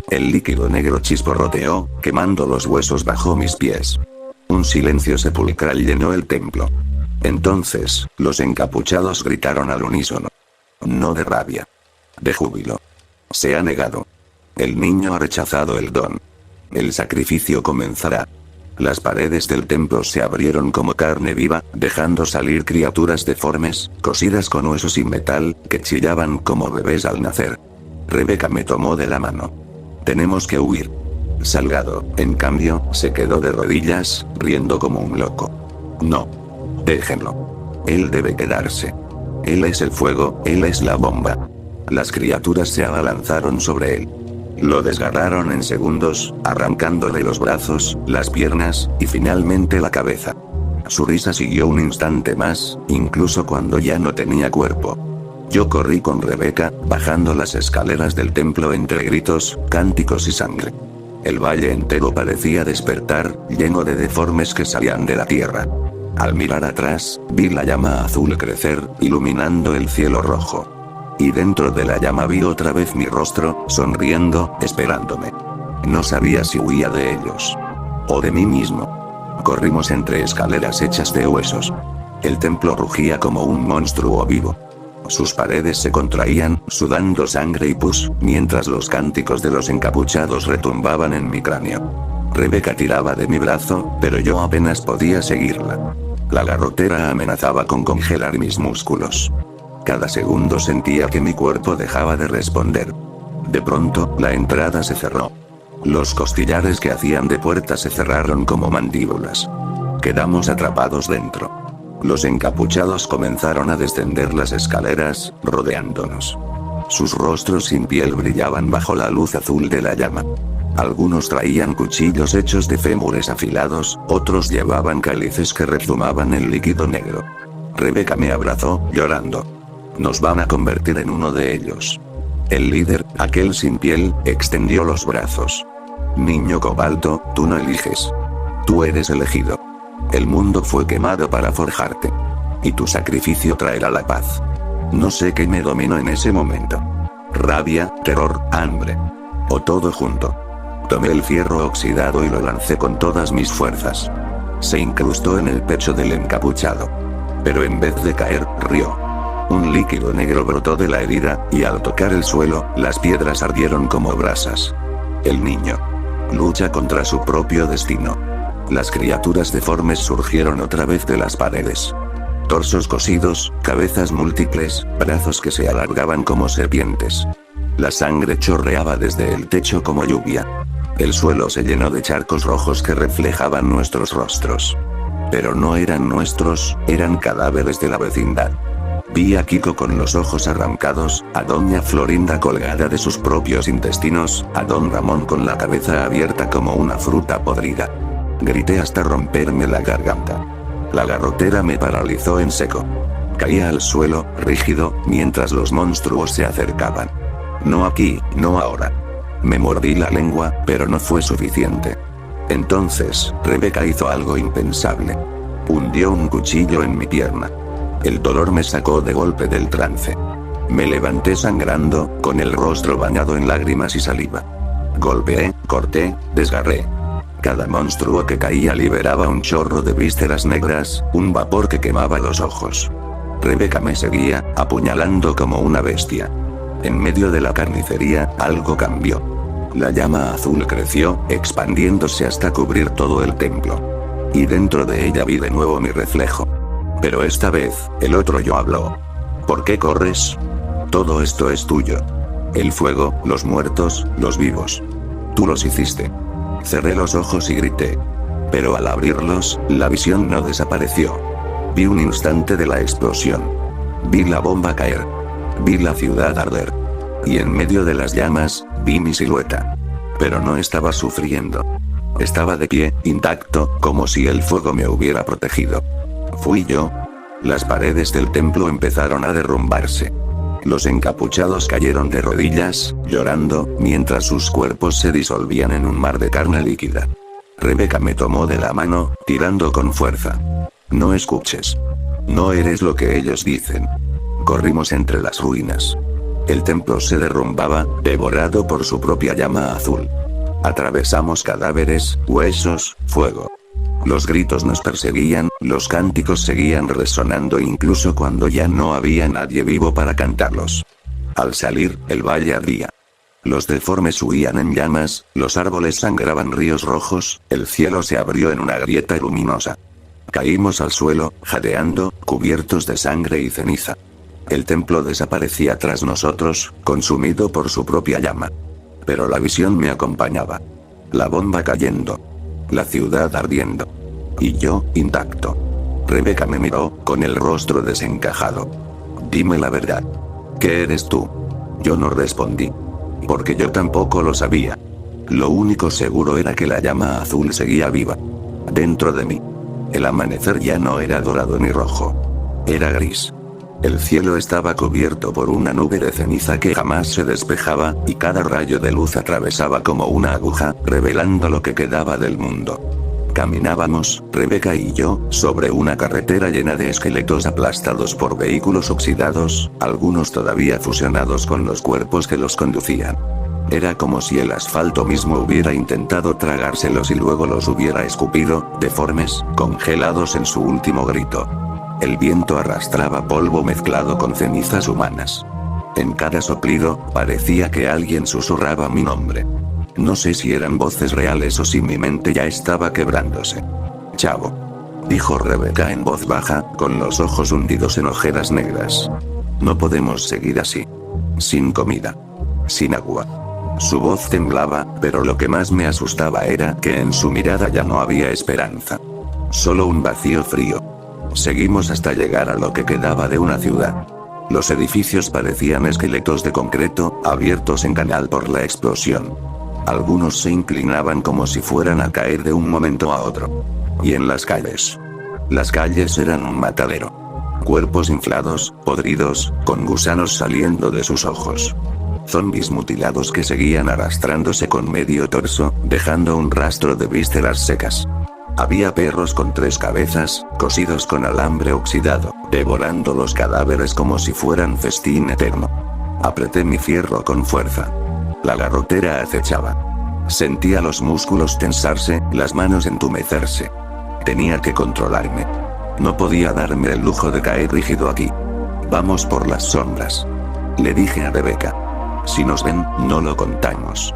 El líquido negro chisporroteó, quemando los huesos bajo mis pies. Un silencio sepulcral llenó el templo. Entonces, los encapuchados gritaron al unísono. No de rabia. De júbilo. Se ha negado. El niño ha rechazado el don. El sacrificio comenzará. Las paredes del templo se abrieron como carne viva, dejando salir criaturas deformes, cosidas con huesos y metal, que chillaban como bebés al nacer. Rebeca me tomó de la mano. Tenemos que huir. Salgado, en cambio, se quedó de rodillas, riendo como un loco. No. Déjenlo. Él debe quedarse. Él es el fuego, él es la bomba. Las criaturas se abalanzaron sobre él. Lo desgarraron en segundos, arrancándole los brazos, las piernas, y finalmente la cabeza. Su risa siguió un instante más, incluso cuando ya no tenía cuerpo. Yo corrí con Rebeca, bajando las escaleras del templo entre gritos, cánticos y sangre. El valle entero parecía despertar, lleno de deformes que salían de la tierra. Al mirar atrás, vi la llama azul crecer, iluminando el cielo rojo. Y dentro de la llama vi otra vez mi rostro, sonriendo, esperándome. No sabía si huía de ellos. O de mí mismo. Corrimos entre escaleras hechas de huesos. El templo rugía como un monstruo vivo. Sus paredes se contraían, sudando sangre y pus, mientras los cánticos de los encapuchados retumbaban en mi cráneo. Rebeca tiraba de mi brazo, pero yo apenas podía seguirla. La garrotera amenazaba con congelar mis músculos. Cada segundo sentía que mi cuerpo dejaba de responder. De pronto, la entrada se cerró. Los costillares que hacían de puerta se cerraron como mandíbulas. Quedamos atrapados dentro. Los encapuchados comenzaron a descender las escaleras, rodeándonos. Sus rostros sin piel brillaban bajo la luz azul de la llama. Algunos traían cuchillos hechos de fémures afilados, otros llevaban cálices que rezumaban en líquido negro. Rebeca me abrazó, llorando. Nos van a convertir en uno de ellos. El líder, aquel sin piel, extendió los brazos. Niño cobalto, tú no eliges. Tú eres elegido. El mundo fue quemado para forjarte. Y tu sacrificio traerá la paz. No sé qué me dominó en ese momento. Rabia, terror, hambre. O todo junto. Tomé el fierro oxidado y lo lancé con todas mis fuerzas. Se incrustó en el pecho del encapuchado. Pero en vez de caer, rió. Un líquido negro brotó de la herida, y al tocar el suelo, las piedras ardieron como brasas. El niño lucha contra su propio destino. Las criaturas deformes surgieron otra vez de las paredes. Torsos cosidos, cabezas múltiples, brazos que se alargaban como serpientes. La sangre chorreaba desde el techo como lluvia. El suelo se llenó de charcos rojos que reflejaban nuestros rostros. Pero no eran nuestros, eran cadáveres de la vecindad. Vi a Kiko con los ojos arrancados, a doña Florinda colgada de sus propios intestinos, a don Ramón con la cabeza abierta como una fruta podrida. Grité hasta romperme la garganta. La garrotera me paralizó en seco. Caía al suelo, rígido, mientras los monstruos se acercaban. No aquí, no ahora. Me mordí la lengua, pero no fue suficiente. Entonces, Rebeca hizo algo impensable. Hundió un cuchillo en mi pierna. El dolor me sacó de golpe del trance. Me levanté sangrando, con el rostro bañado en lágrimas y saliva. Golpeé, corté, desgarré. Cada monstruo que caía liberaba un chorro de vísceras negras, un vapor que quemaba los ojos. Rebeca me seguía, apuñalando como una bestia. En medio de la carnicería, algo cambió. La llama azul creció, expandiéndose hasta cubrir todo el templo. Y dentro de ella vi de nuevo mi reflejo. Pero esta vez, el otro yo habló. ¿Por qué corres? Todo esto es tuyo. El fuego, los muertos, los vivos. Tú los hiciste. Cerré los ojos y grité. Pero al abrirlos, la visión no desapareció. Vi un instante de la explosión. Vi la bomba caer. Vi la ciudad arder. Y en medio de las llamas, vi mi silueta. Pero no estaba sufriendo. Estaba de pie, intacto, como si el fuego me hubiera protegido. Fui yo. Las paredes del templo empezaron a derrumbarse. Los encapuchados cayeron de rodillas, llorando, mientras sus cuerpos se disolvían en un mar de carne líquida. Rebeca me tomó de la mano, tirando con fuerza. No escuches. No eres lo que ellos dicen. Corrimos entre las ruinas. El templo se derrumbaba, devorado por su propia llama azul. Atravesamos cadáveres, huesos, fuego. Los gritos nos perseguían, los cánticos seguían resonando incluso cuando ya no había nadie vivo para cantarlos. Al salir, el valle ardía. Los deformes huían en llamas, los árboles sangraban ríos rojos, el cielo se abrió en una grieta luminosa. Caímos al suelo, jadeando, cubiertos de sangre y ceniza. El templo desaparecía tras nosotros, consumido por su propia llama. Pero la visión me acompañaba. La bomba cayendo. La ciudad ardiendo. Y yo, intacto. Rebeca me miró, con el rostro desencajado. Dime la verdad. ¿Qué eres tú? Yo no respondí. Porque yo tampoco lo sabía. Lo único seguro era que la llama azul seguía viva. Dentro de mí. El amanecer ya no era dorado ni rojo. Era gris. El cielo estaba cubierto por una nube de ceniza que jamás se despejaba, y cada rayo de luz atravesaba como una aguja, revelando lo que quedaba del mundo. Caminábamos, Rebeca y yo, sobre una carretera llena de esqueletos aplastados por vehículos oxidados, algunos todavía fusionados con los cuerpos que los conducían. Era como si el asfalto mismo hubiera intentado tragárselos y luego los hubiera escupido, deformes, congelados en su último grito. El viento arrastraba polvo mezclado con cenizas humanas. En cada soplido, parecía que alguien susurraba mi nombre. No sé si eran voces reales o si mi mente ya estaba quebrándose. Chavo. Dijo Rebeca en voz baja, con los ojos hundidos en ojeras negras. No podemos seguir así. Sin comida. Sin agua. Su voz temblaba, pero lo que más me asustaba era que en su mirada ya no había esperanza. Solo un vacío frío. Seguimos hasta llegar a lo que quedaba de una ciudad. Los edificios parecían esqueletos de concreto, abiertos en canal por la explosión. Algunos se inclinaban como si fueran a caer de un momento a otro. Y en las calles. Las calles eran un matadero. Cuerpos inflados, podridos, con gusanos saliendo de sus ojos. Zombis mutilados que seguían arrastrándose con medio torso, dejando un rastro de vísceras secas. Había perros con 3 cabezas, cosidos con alambre oxidado, devorando los cadáveres como si fueran festín eterno. Apreté mi fierro con fuerza. La garrotera acechaba. Sentía los músculos tensarse, las manos entumecerse. Tenía que controlarme. No podía darme el lujo de caer rígido aquí. Vamos por las sombras. Le dije a Rebeca. Si nos ven, no lo contamos.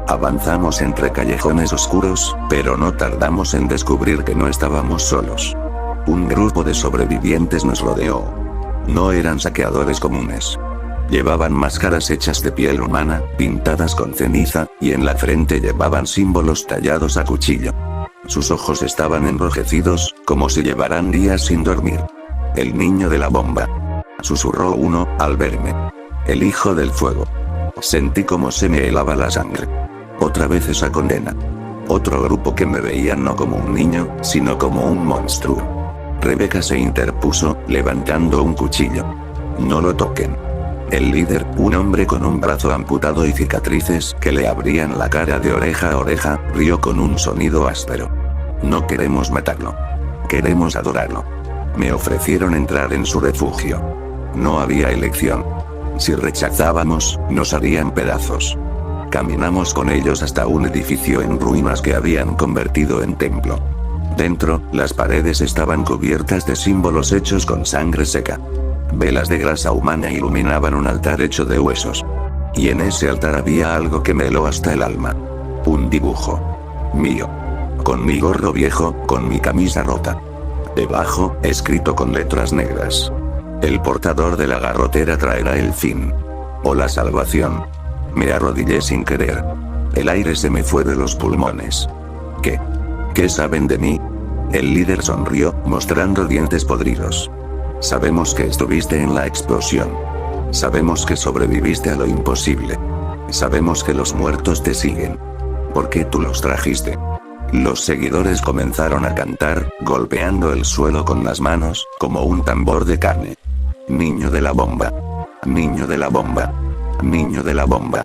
Avanzamos entre callejones oscuros, pero no tardamos en descubrir que no estábamos solos. Un grupo de sobrevivientes nos rodeó. No eran saqueadores comunes. Llevaban máscaras hechas de piel humana, pintadas con ceniza, y en la frente llevaban símbolos tallados a cuchillo. Sus ojos estaban enrojecidos, como si llevaran días sin dormir. El niño de la bomba. Susurró uno, al verme. El hijo del fuego. Sentí como se me helaba la sangre. Otra vez esa condena. Otro grupo que me veía no como un niño, sino como un monstruo. Rebeca se interpuso, levantando un cuchillo. No lo toquen. El líder, un hombre con un brazo amputado y cicatrices que le abrían la cara de oreja a oreja, rió con un sonido áspero. No queremos matarlo. Queremos adorarlo. Me ofrecieron entrar en su refugio. No había elección. Si rechazábamos, nos harían pedazos. Caminamos con ellos hasta un edificio en ruinas que habían convertido en templo. Dentro, las paredes estaban cubiertas de símbolos hechos con sangre seca. Velas de grasa humana iluminaban un altar hecho de huesos. Y en ese altar había algo que me heló hasta el alma. Un dibujo. Mío. Con mi gorro viejo, con mi camisa rota. Debajo, escrito con letras negras. El portador de la garrotera traerá el fin. O la salvación. Me arrodillé sin querer. El aire se me fue de los pulmones. ¿Qué? ¿Qué saben de mí? El líder sonrió, mostrando dientes podridos. Sabemos que estuviste en la explosión. Sabemos que sobreviviste a lo imposible. Sabemos que los muertos te siguen. ¿Por qué tú los trajiste? Los seguidores comenzaron a cantar, golpeando el suelo con las manos, como un tambor de carne. Niño de la bomba. Niño de la bomba. Niño de la bomba.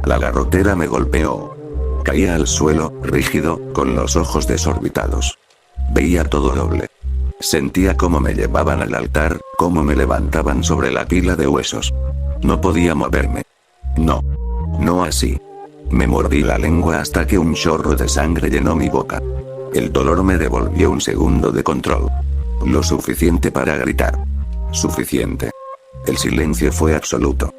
La garrotera me golpeó. Caía al suelo, rígido, con los ojos desorbitados. Veía todo doble. Sentía cómo me llevaban al altar, cómo me levantaban sobre la pila de huesos. No podía moverme. No. No así. Me mordí la lengua hasta que un chorro de sangre llenó mi boca. El dolor me devolvió un segundo de control. Lo suficiente para gritar. Suficiente. El silencio fue absoluto.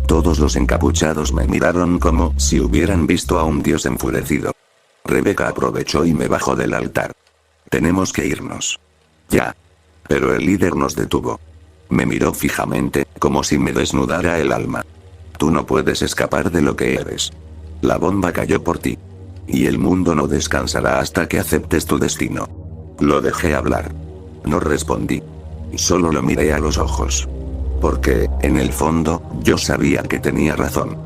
Todos los encapuchados me miraron como si hubieran visto a un dios enfurecido. Rebeca aprovechó y me bajó del altar. Tenemos que irnos. Ya. Pero el líder nos detuvo. Me miró fijamente, como si me desnudara el alma. Tú no puedes escapar de lo que eres. La bomba cayó por ti. Y el mundo no descansará hasta que aceptes tu destino. Lo dejé hablar. No respondí. Solo lo miré a los ojos. Porque, en el fondo, yo sabía que tenía razón.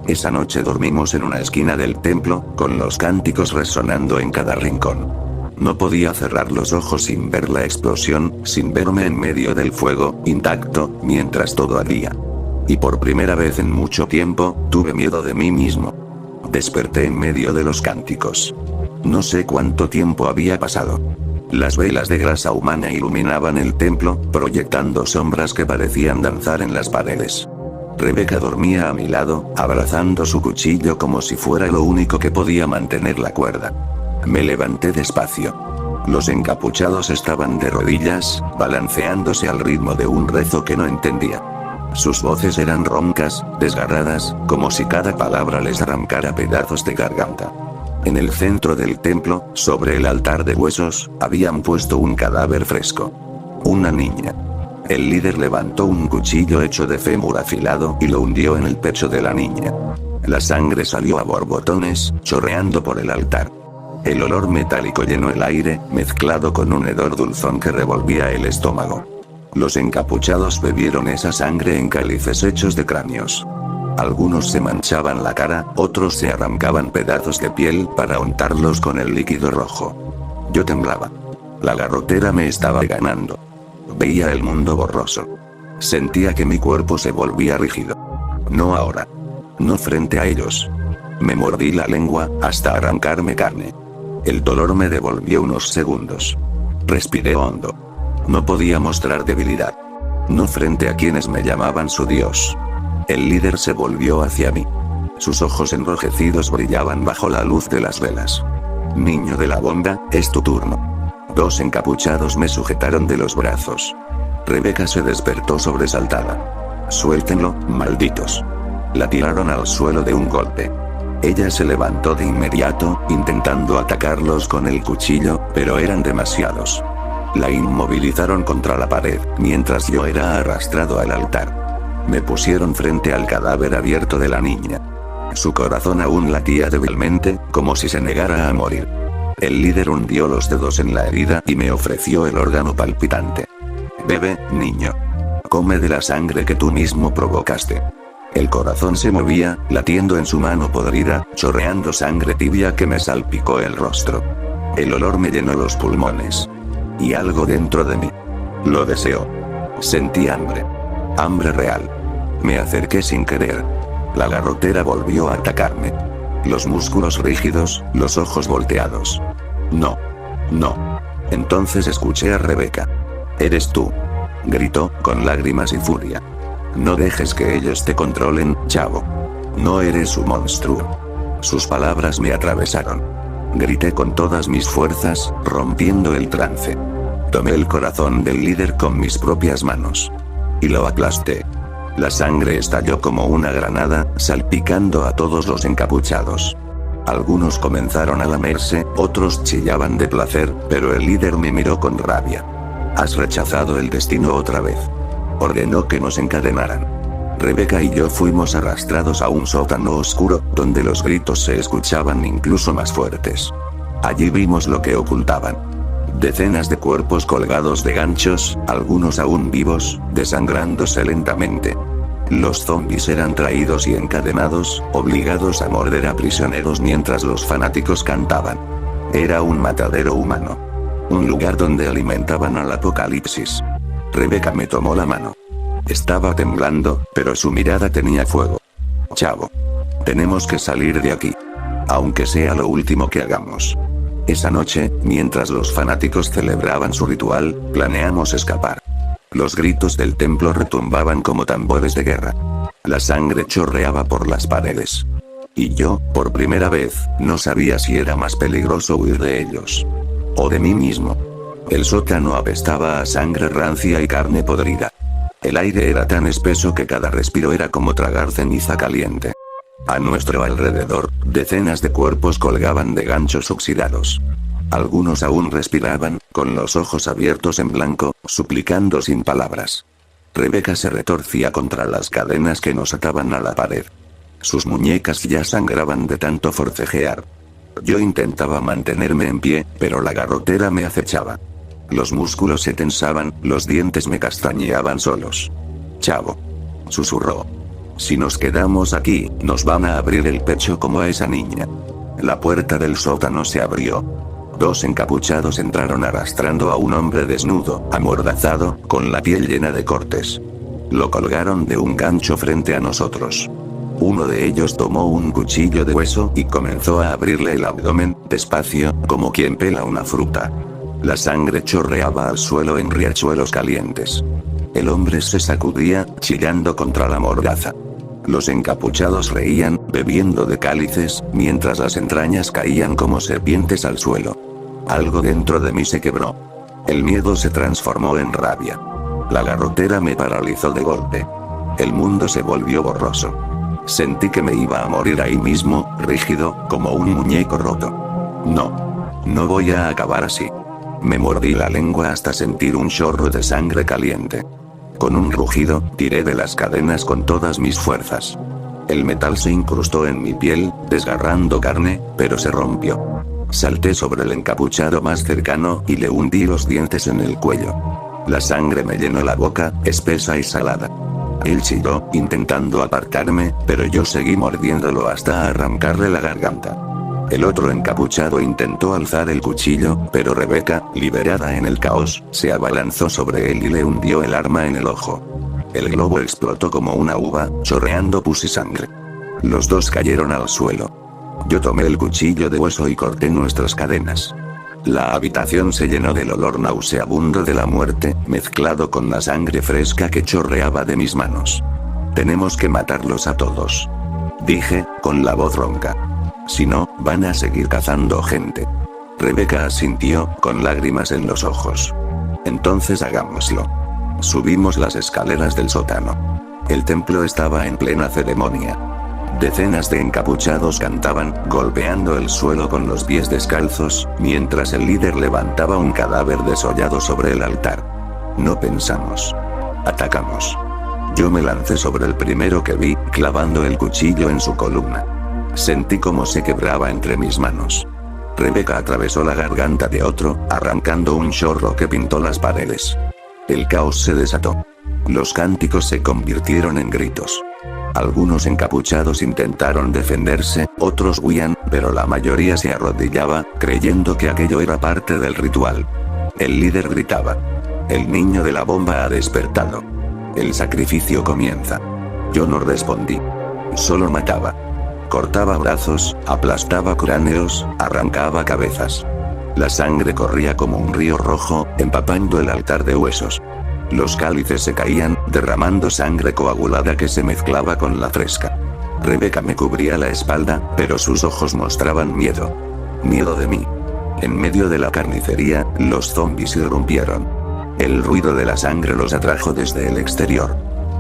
Esa noche dormimos en una esquina del templo, con los cánticos resonando en cada rincón. No podía cerrar los ojos sin ver la explosión, sin verme en medio del fuego, intacto, mientras todo ardía. Y por primera vez en mucho tiempo, tuve miedo de mí mismo. Desperté en medio de los cánticos. No sé cuánto tiempo había pasado. Las velas de grasa humana iluminaban el templo, proyectando sombras que parecían danzar en las paredes. Rebeca dormía a mi lado, abrazando su cuchillo como si fuera lo único que podía mantener la cuerda. Me levanté despacio. Los encapuchados estaban de rodillas, balanceándose al ritmo de un rezo que no entendía. Sus voces eran roncas, desgarradas, como si cada palabra les arrancara pedazos de garganta. En el centro del templo, sobre el altar de huesos, habían puesto un cadáver fresco. Una niña. El líder levantó un cuchillo hecho de fémur afilado y lo hundió en el pecho de la niña. La sangre salió a borbotones, chorreando por el altar. El olor metálico llenó el aire, mezclado con un hedor dulzón que revolvía el estómago. Los encapuchados bebieron esa sangre en cálices hechos de cráneos. Algunos se manchaban la cara, otros se arrancaban pedazos de piel para untarlos con el líquido rojo. Yo temblaba. La garrotera me estaba ganando. Veía el mundo borroso. Sentía que mi cuerpo se volvía rígido. No ahora. No frente a ellos. Me mordí la lengua, hasta arrancarme carne. El dolor me devolvió unos segundos. Respiré hondo. No podía mostrar debilidad. No frente a quienes me llamaban su dios. El líder se volvió hacia mí. Sus ojos enrojecidos brillaban bajo la luz de las velas. Niño de la bomba, es tu turno. Dos encapuchados me sujetaron de los brazos. Rebeca se despertó sobresaltada. Suéltenlo, malditos. La tiraron al suelo de un golpe. Ella se levantó de inmediato, intentando atacarlos con el cuchillo, pero eran demasiados. La inmovilizaron contra la pared, mientras yo era arrastrado al altar. Me pusieron frente al cadáver abierto de la niña. Su corazón aún latía débilmente, como si se negara a morir. El líder hundió los dedos en la herida y me ofreció el órgano palpitante. Bebe, niño. Come de la sangre que tú mismo provocaste. El corazón se movía, latiendo en su mano podrida, chorreando sangre tibia que me salpicó el rostro. El olor me llenó los pulmones. Y algo dentro de mí. Lo deseó. Sentí hambre. Hambre real. Me acerqué sin querer. La garrotera volvió a atacarme. Los músculos rígidos, los ojos volteados. No. No. Entonces escuché a Rebeca. Eres tú. Gritó, con lágrimas y furia. No dejes que ellos te controlen, chavo. No eres un monstruo. Sus palabras me atravesaron. Grité con todas mis fuerzas, rompiendo el trance. Tomé el corazón del líder con mis propias manos. Y lo aplasté. La sangre estalló como una granada, salpicando a todos los encapuchados. Algunos comenzaron a lamerse, otros chillaban de placer, pero el líder me miró con rabia. Has rechazado el destino otra vez. Ordenó que nos encadenaran. Rebeca y yo fuimos arrastrados a un sótano oscuro, donde los gritos se escuchaban incluso más fuertes. Allí vimos lo que ocultaban. Decenas de cuerpos colgados de ganchos, algunos aún vivos, desangrándose lentamente. Los zombies eran traídos y encadenados, obligados a morder a prisioneros mientras los fanáticos cantaban. Era un matadero humano. Un lugar donde alimentaban al apocalipsis. Rebeca me tomó la mano. Estaba temblando, pero su mirada tenía fuego. Chavo. Tenemos que salir de aquí. Aunque sea lo último que hagamos. Esa noche, mientras los fanáticos celebraban su ritual, planeamos escapar. Los gritos del templo retumbaban como tambores de guerra. La sangre chorreaba por las paredes. Y yo, por primera vez, no sabía si era más peligroso huir de ellos. O de mí mismo. El sótano apestaba a sangre rancia y carne podrida. El aire era tan espeso que cada respiro era como tragar ceniza caliente. A nuestro alrededor, decenas de cuerpos colgaban de ganchos oxidados. Algunos aún respiraban, con los ojos abiertos en blanco, suplicando sin palabras. Rebeca se retorcía contra las cadenas que nos ataban a la pared. Sus muñecas ya sangraban de tanto forcejear. Yo intentaba mantenerme en pie, pero la garrotera me acechaba. Los músculos se tensaban, los dientes me castañeaban solos. Chavo. Susurró. Si nos quedamos aquí, nos van a abrir el pecho como a esa niña. La puerta del sótano se abrió. 2 encapuchados entraron arrastrando a un hombre desnudo, amordazado, con la piel llena de cortes. Lo colgaron de un gancho frente a nosotros. Uno de ellos tomó un cuchillo de hueso y comenzó a abrirle el abdomen, despacio, como quien pela una fruta. La sangre chorreaba al suelo en riachuelos calientes. El hombre se sacudía, chillando contra la mordaza. Los encapuchados reían, bebiendo de cálices, mientras las entrañas caían como serpientes al suelo. Algo dentro de mí se quebró. El miedo se transformó en rabia. La garrotera me paralizó de golpe. El mundo se volvió borroso. Sentí que me iba a morir ahí mismo, rígido, como un muñeco roto. No voy a acabar así. Me mordí la lengua hasta sentir un chorro de sangre caliente. Con un rugido, tiré de las cadenas con todas mis fuerzas. El metal se incrustó en mi piel, desgarrando carne, pero se rompió. Salté sobre el encapuchado más cercano y le hundí los dientes en el cuello. La sangre me llenó la boca, espesa y salada. Él chilló, intentando apartarme, pero yo seguí mordiéndolo hasta arrancarle la garganta. El otro encapuchado intentó alzar el cuchillo, pero Rebeca, liberada en el caos, se abalanzó sobre él y le hundió el arma en el ojo. El globo explotó como una uva, chorreando pus y sangre. Los 2 cayeron al suelo. Yo tomé el cuchillo de hueso y corté nuestras cadenas. La habitación se llenó del olor nauseabundo de la muerte, mezclado con la sangre fresca que chorreaba de mis manos. Tenemos que matarlos a todos. Dije, con la voz ronca. Si no, van a seguir cazando gente. Rebeca asintió, con lágrimas en los ojos. Entonces hagámoslo. Subimos las escaleras del sótano. El templo estaba en plena ceremonia. Decenas de encapuchados cantaban, golpeando el suelo con los pies descalzos, mientras el líder levantaba un cadáver desollado sobre el altar. No pensamos. Atacamos. Yo me lancé sobre el primero que vi, clavando el cuchillo en su columna. Sentí cómo se quebraba entre mis manos. Rebeca atravesó la garganta de otro, arrancando un chorro que pintó las paredes. El caos se desató. Los cánticos se convirtieron en gritos. Algunos encapuchados intentaron defenderse, otros huían, pero la mayoría se arrodillaba, creyendo que aquello era parte del ritual. El líder gritaba. El niño de la bomba ha despertado. El sacrificio comienza. Yo no respondí. Solo mataba. Cortaba brazos, aplastaba cráneos, arrancaba cabezas. La sangre corría como un río rojo, empapando el altar de huesos. Los cálices se caían, derramando sangre coagulada que se mezclaba con la fresca. Rebeca me cubría la espalda, pero sus ojos mostraban miedo. Miedo de mí. En medio de la carnicería, los zombies irrumpieron. El ruido de la sangre los atrajo desde el exterior.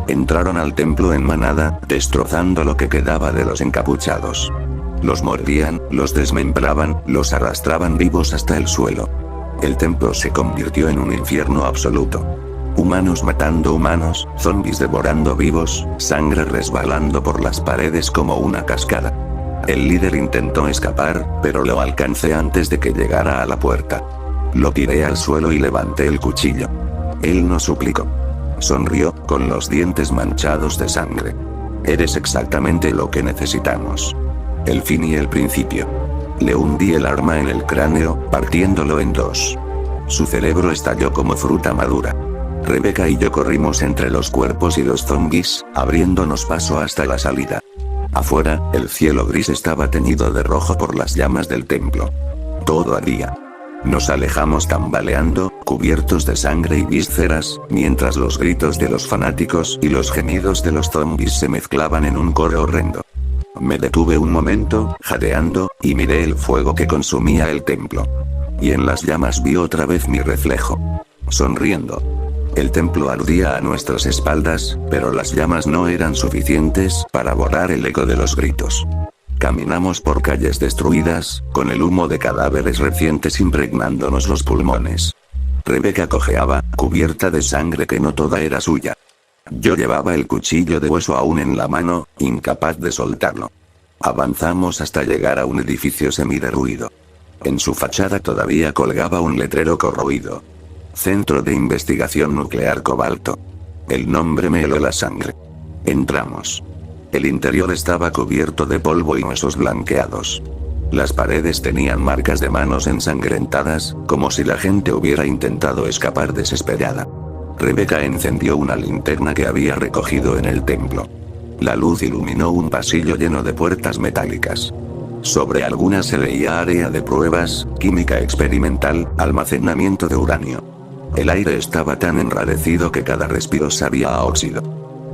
Entraron al templo en manada, destrozando lo que quedaba de los encapuchados. Los mordían, los desmembraban, los arrastraban vivos hasta el suelo. El templo se convirtió en un infierno absoluto. Humanos matando humanos, zombies devorando vivos, sangre resbalando por las paredes como una cascada. El líder intentó escapar, pero lo alcancé antes de que llegara a la puerta. Lo tiré al suelo y levanté el cuchillo. Él no suplicó. Sonrió, con los dientes manchados de sangre. Eres exactamente lo que necesitamos. El fin y el principio. Le hundí el arma en el cráneo, partiéndolo en 2. Su cerebro estalló como fruta madura. Rebeca y yo corrimos entre los cuerpos y los zombies, abriéndonos paso hasta la salida. Afuera, el cielo gris estaba teñido de rojo por las llamas del templo. Todo ardía. Nos alejamos tambaleando, cubiertos de sangre y vísceras, mientras los gritos de los fanáticos y los gemidos de los zombies se mezclaban en un coro horrendo. Me detuve un momento, jadeando, y miré el fuego que consumía el templo. Y en las llamas vi otra vez mi reflejo. Sonriendo. El templo ardía a nuestras espaldas, pero las llamas no eran suficientes para borrar el eco de los gritos. Caminamos por calles destruidas, con el humo de cadáveres recientes impregnándonos los pulmones. Rebeca cojeaba, cubierta de sangre que no toda era suya. Yo llevaba el cuchillo de hueso aún en la mano, incapaz de soltarlo. Avanzamos hasta llegar a un edificio semiderruido. En su fachada todavía colgaba un letrero corroído. Centro de Investigación Nuclear Cobalto. El nombre me heló la sangre. Entramos. El interior estaba cubierto de polvo y huesos blanqueados. Las paredes tenían marcas de manos ensangrentadas, como si la gente hubiera intentado escapar desesperada. Rebecca encendió una linterna que había recogido en el templo. La luz iluminó un pasillo lleno de puertas metálicas. Sobre algunas se leía área de pruebas, química experimental, almacenamiento de uranio. El aire estaba tan enrarecido que cada respiro sabía a óxido.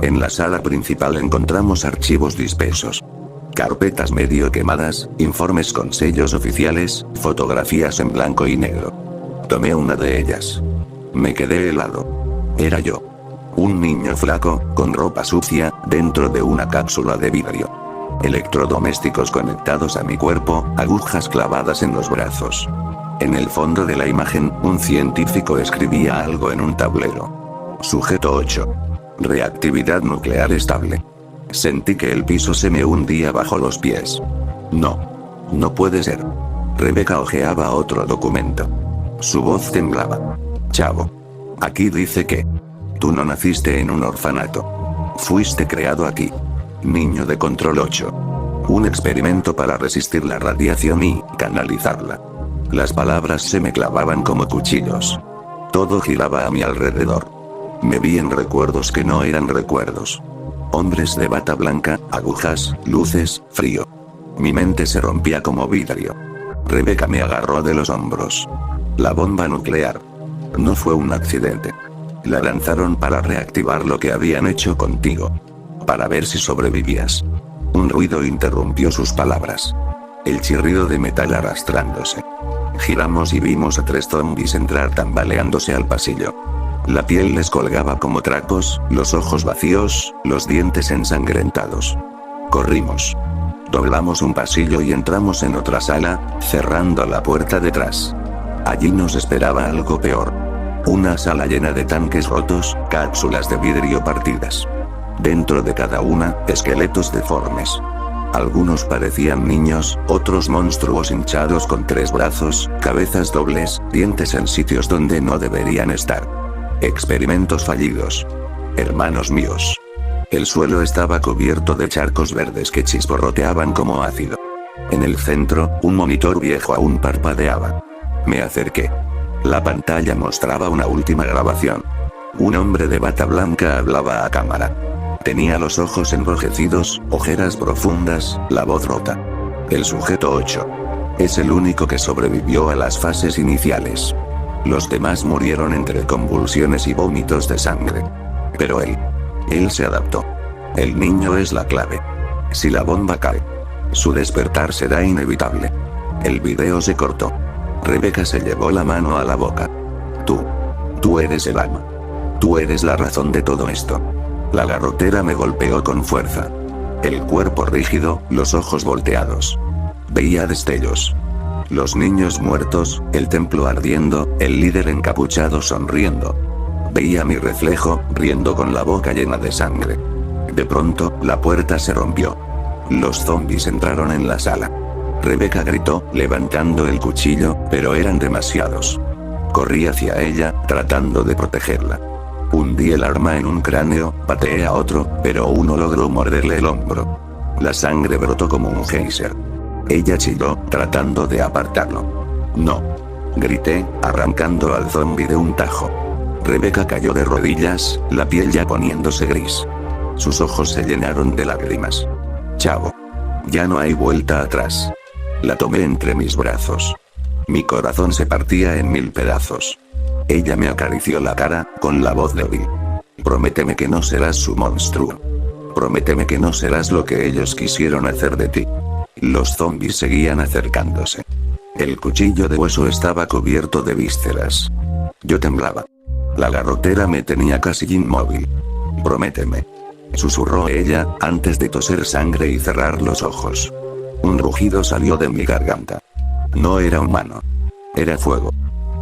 En la sala principal encontramos archivos dispersos. Carpetas medio quemadas, informes con sellos oficiales, fotografías en blanco y negro. Tomé una de ellas. Me quedé helado. Era yo. Un niño flaco, con ropa sucia, dentro de una cápsula de vidrio. Electrodomésticos conectados a mi cuerpo, agujas clavadas en los brazos. En el fondo de la imagen, un científico escribía algo en un tablero. Sujeto 8. Reactividad nuclear estable. Sentí que el piso se me hundía bajo los pies. No. No puede ser. Rebecca hojeaba otro documento. Su voz temblaba. Chavo. Aquí dice que tú no naciste en un orfanato. Fuiste creado aquí. Niño de control 8. Un experimento para resistir la radiación y canalizarla. Las palabras se me clavaban como cuchillos. Todo giraba a mi alrededor. Me vi en recuerdos que no eran recuerdos. Hombres de bata blanca, agujas, luces, frío. Mi mente se rompía como vidrio. Rebecca me agarró de los hombros. La bomba nuclear. No fue un accidente. La lanzaron para reactivar lo que habían hecho contigo. Para ver si sobrevivías. Un ruido interrumpió sus palabras. El chirrido de metal arrastrándose. Giramos y vimos a 3 zombies entrar tambaleándose al pasillo. La piel les colgaba como trapos, los ojos vacíos, los dientes ensangrentados. Corrimos. Doblamos un pasillo y entramos en otra sala, cerrando la puerta detrás. Allí nos esperaba algo peor. Una sala llena de tanques rotos, cápsulas de vidrio partidas. Dentro de cada una, esqueletos deformes. Algunos parecían niños, otros monstruos hinchados con 3 brazos, cabezas dobles, dientes en sitios donde no deberían estar. Experimentos fallidos. Hermanos míos. El suelo estaba cubierto de charcos verdes que chisporroteaban como ácido. En el centro, un monitor viejo aún parpadeaba. Me acerqué. La pantalla mostraba una última grabación. Un hombre de bata blanca hablaba a cámara. Tenía los ojos enrojecidos, ojeras profundas, la voz rota. El sujeto 8. Es el único que sobrevivió a las fases iniciales. Los demás murieron entre convulsiones y vómitos de sangre. Pero él se adaptó. El niño es la clave. Si la bomba cae, su despertar será inevitable. El video se cortó. Rebecca se llevó la mano a la boca. Tú eres el alma. Tú eres la razón de todo esto. La garrotera me golpeó con fuerza. El cuerpo rígido, los ojos volteados. Veía destellos. Los niños muertos, el templo ardiendo, el líder encapuchado sonriendo. Veía mi reflejo, riendo con la boca llena de sangre. De pronto, la puerta se rompió. Los zombies entraron en la sala. Rebecca gritó, levantando el cuchillo, pero eran demasiados. Corrí hacia ella, tratando de protegerla. Hundí el arma en un cráneo, pateé a otro, pero uno logró morderle el hombro. La sangre brotó como un geyser. Ella chilló, tratando de apartarlo. No. Grité, arrancando al zombi de un tajo. Rebecca cayó de rodillas, la piel ya poniéndose gris. Sus ojos se llenaron de lágrimas. Chavo. Ya no hay vuelta atrás. La tomé entre mis brazos. Mi corazón se partía en 1000 pedazos. Ella me acarició la cara, con la voz débil. Prométeme que no serás su monstruo. Prométeme que no serás lo que ellos quisieron hacer de ti. Los zombies seguían acercándose. El cuchillo de hueso estaba cubierto de vísceras. Yo temblaba. La garrotera me tenía casi inmóvil. Prométeme. Susurró ella, antes de toser sangre y cerrar los ojos. Un rugido salió de mi garganta. No era humano. Era fuego.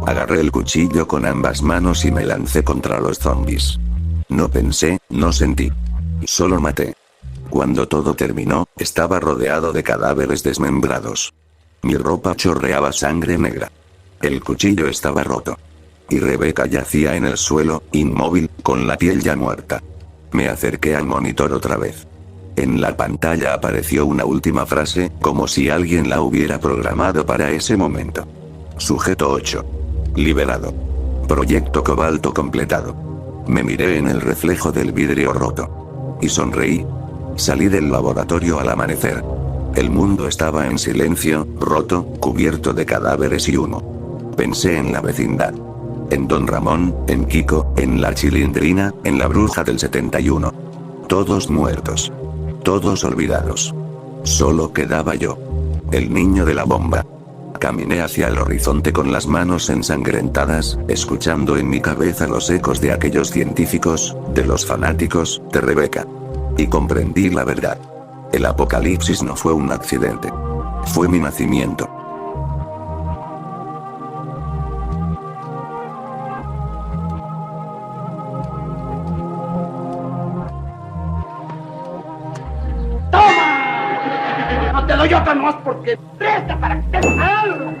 Agarré el cuchillo con ambas manos y me lancé contra los zombies. No pensé, no sentí. Solo maté. Cuando todo terminó, estaba rodeado de cadáveres desmembrados. Mi ropa chorreaba sangre negra. El cuchillo estaba roto. Y Rebeca yacía en el suelo, inmóvil, con la piel ya muerta. Me acerqué al monitor otra vez. En la pantalla apareció una última frase, como si alguien la hubiera programado para ese momento. Sujeto 8. Liberado. Proyecto Cobalto completado. Me miré en el reflejo del vidrio roto. Y sonreí. Salí del laboratorio al amanecer. El mundo estaba en silencio, roto, cubierto de cadáveres y humo. Pensé en la vecindad. En Don Ramón, en Kiko, en la Chilindrina, en la bruja del 71. Todos muertos. Todos olvidados. Solo quedaba yo. El niño de la bomba. Caminé hacia el horizonte con las manos ensangrentadas, escuchando en mi cabeza los ecos de aquellos científicos, de los fanáticos, de Rebeca. Y comprendí la verdad. El apocalipsis no fue un accidente. Fue mi nacimiento. ¡Toma! No te doy otra más porque presta para que te algo.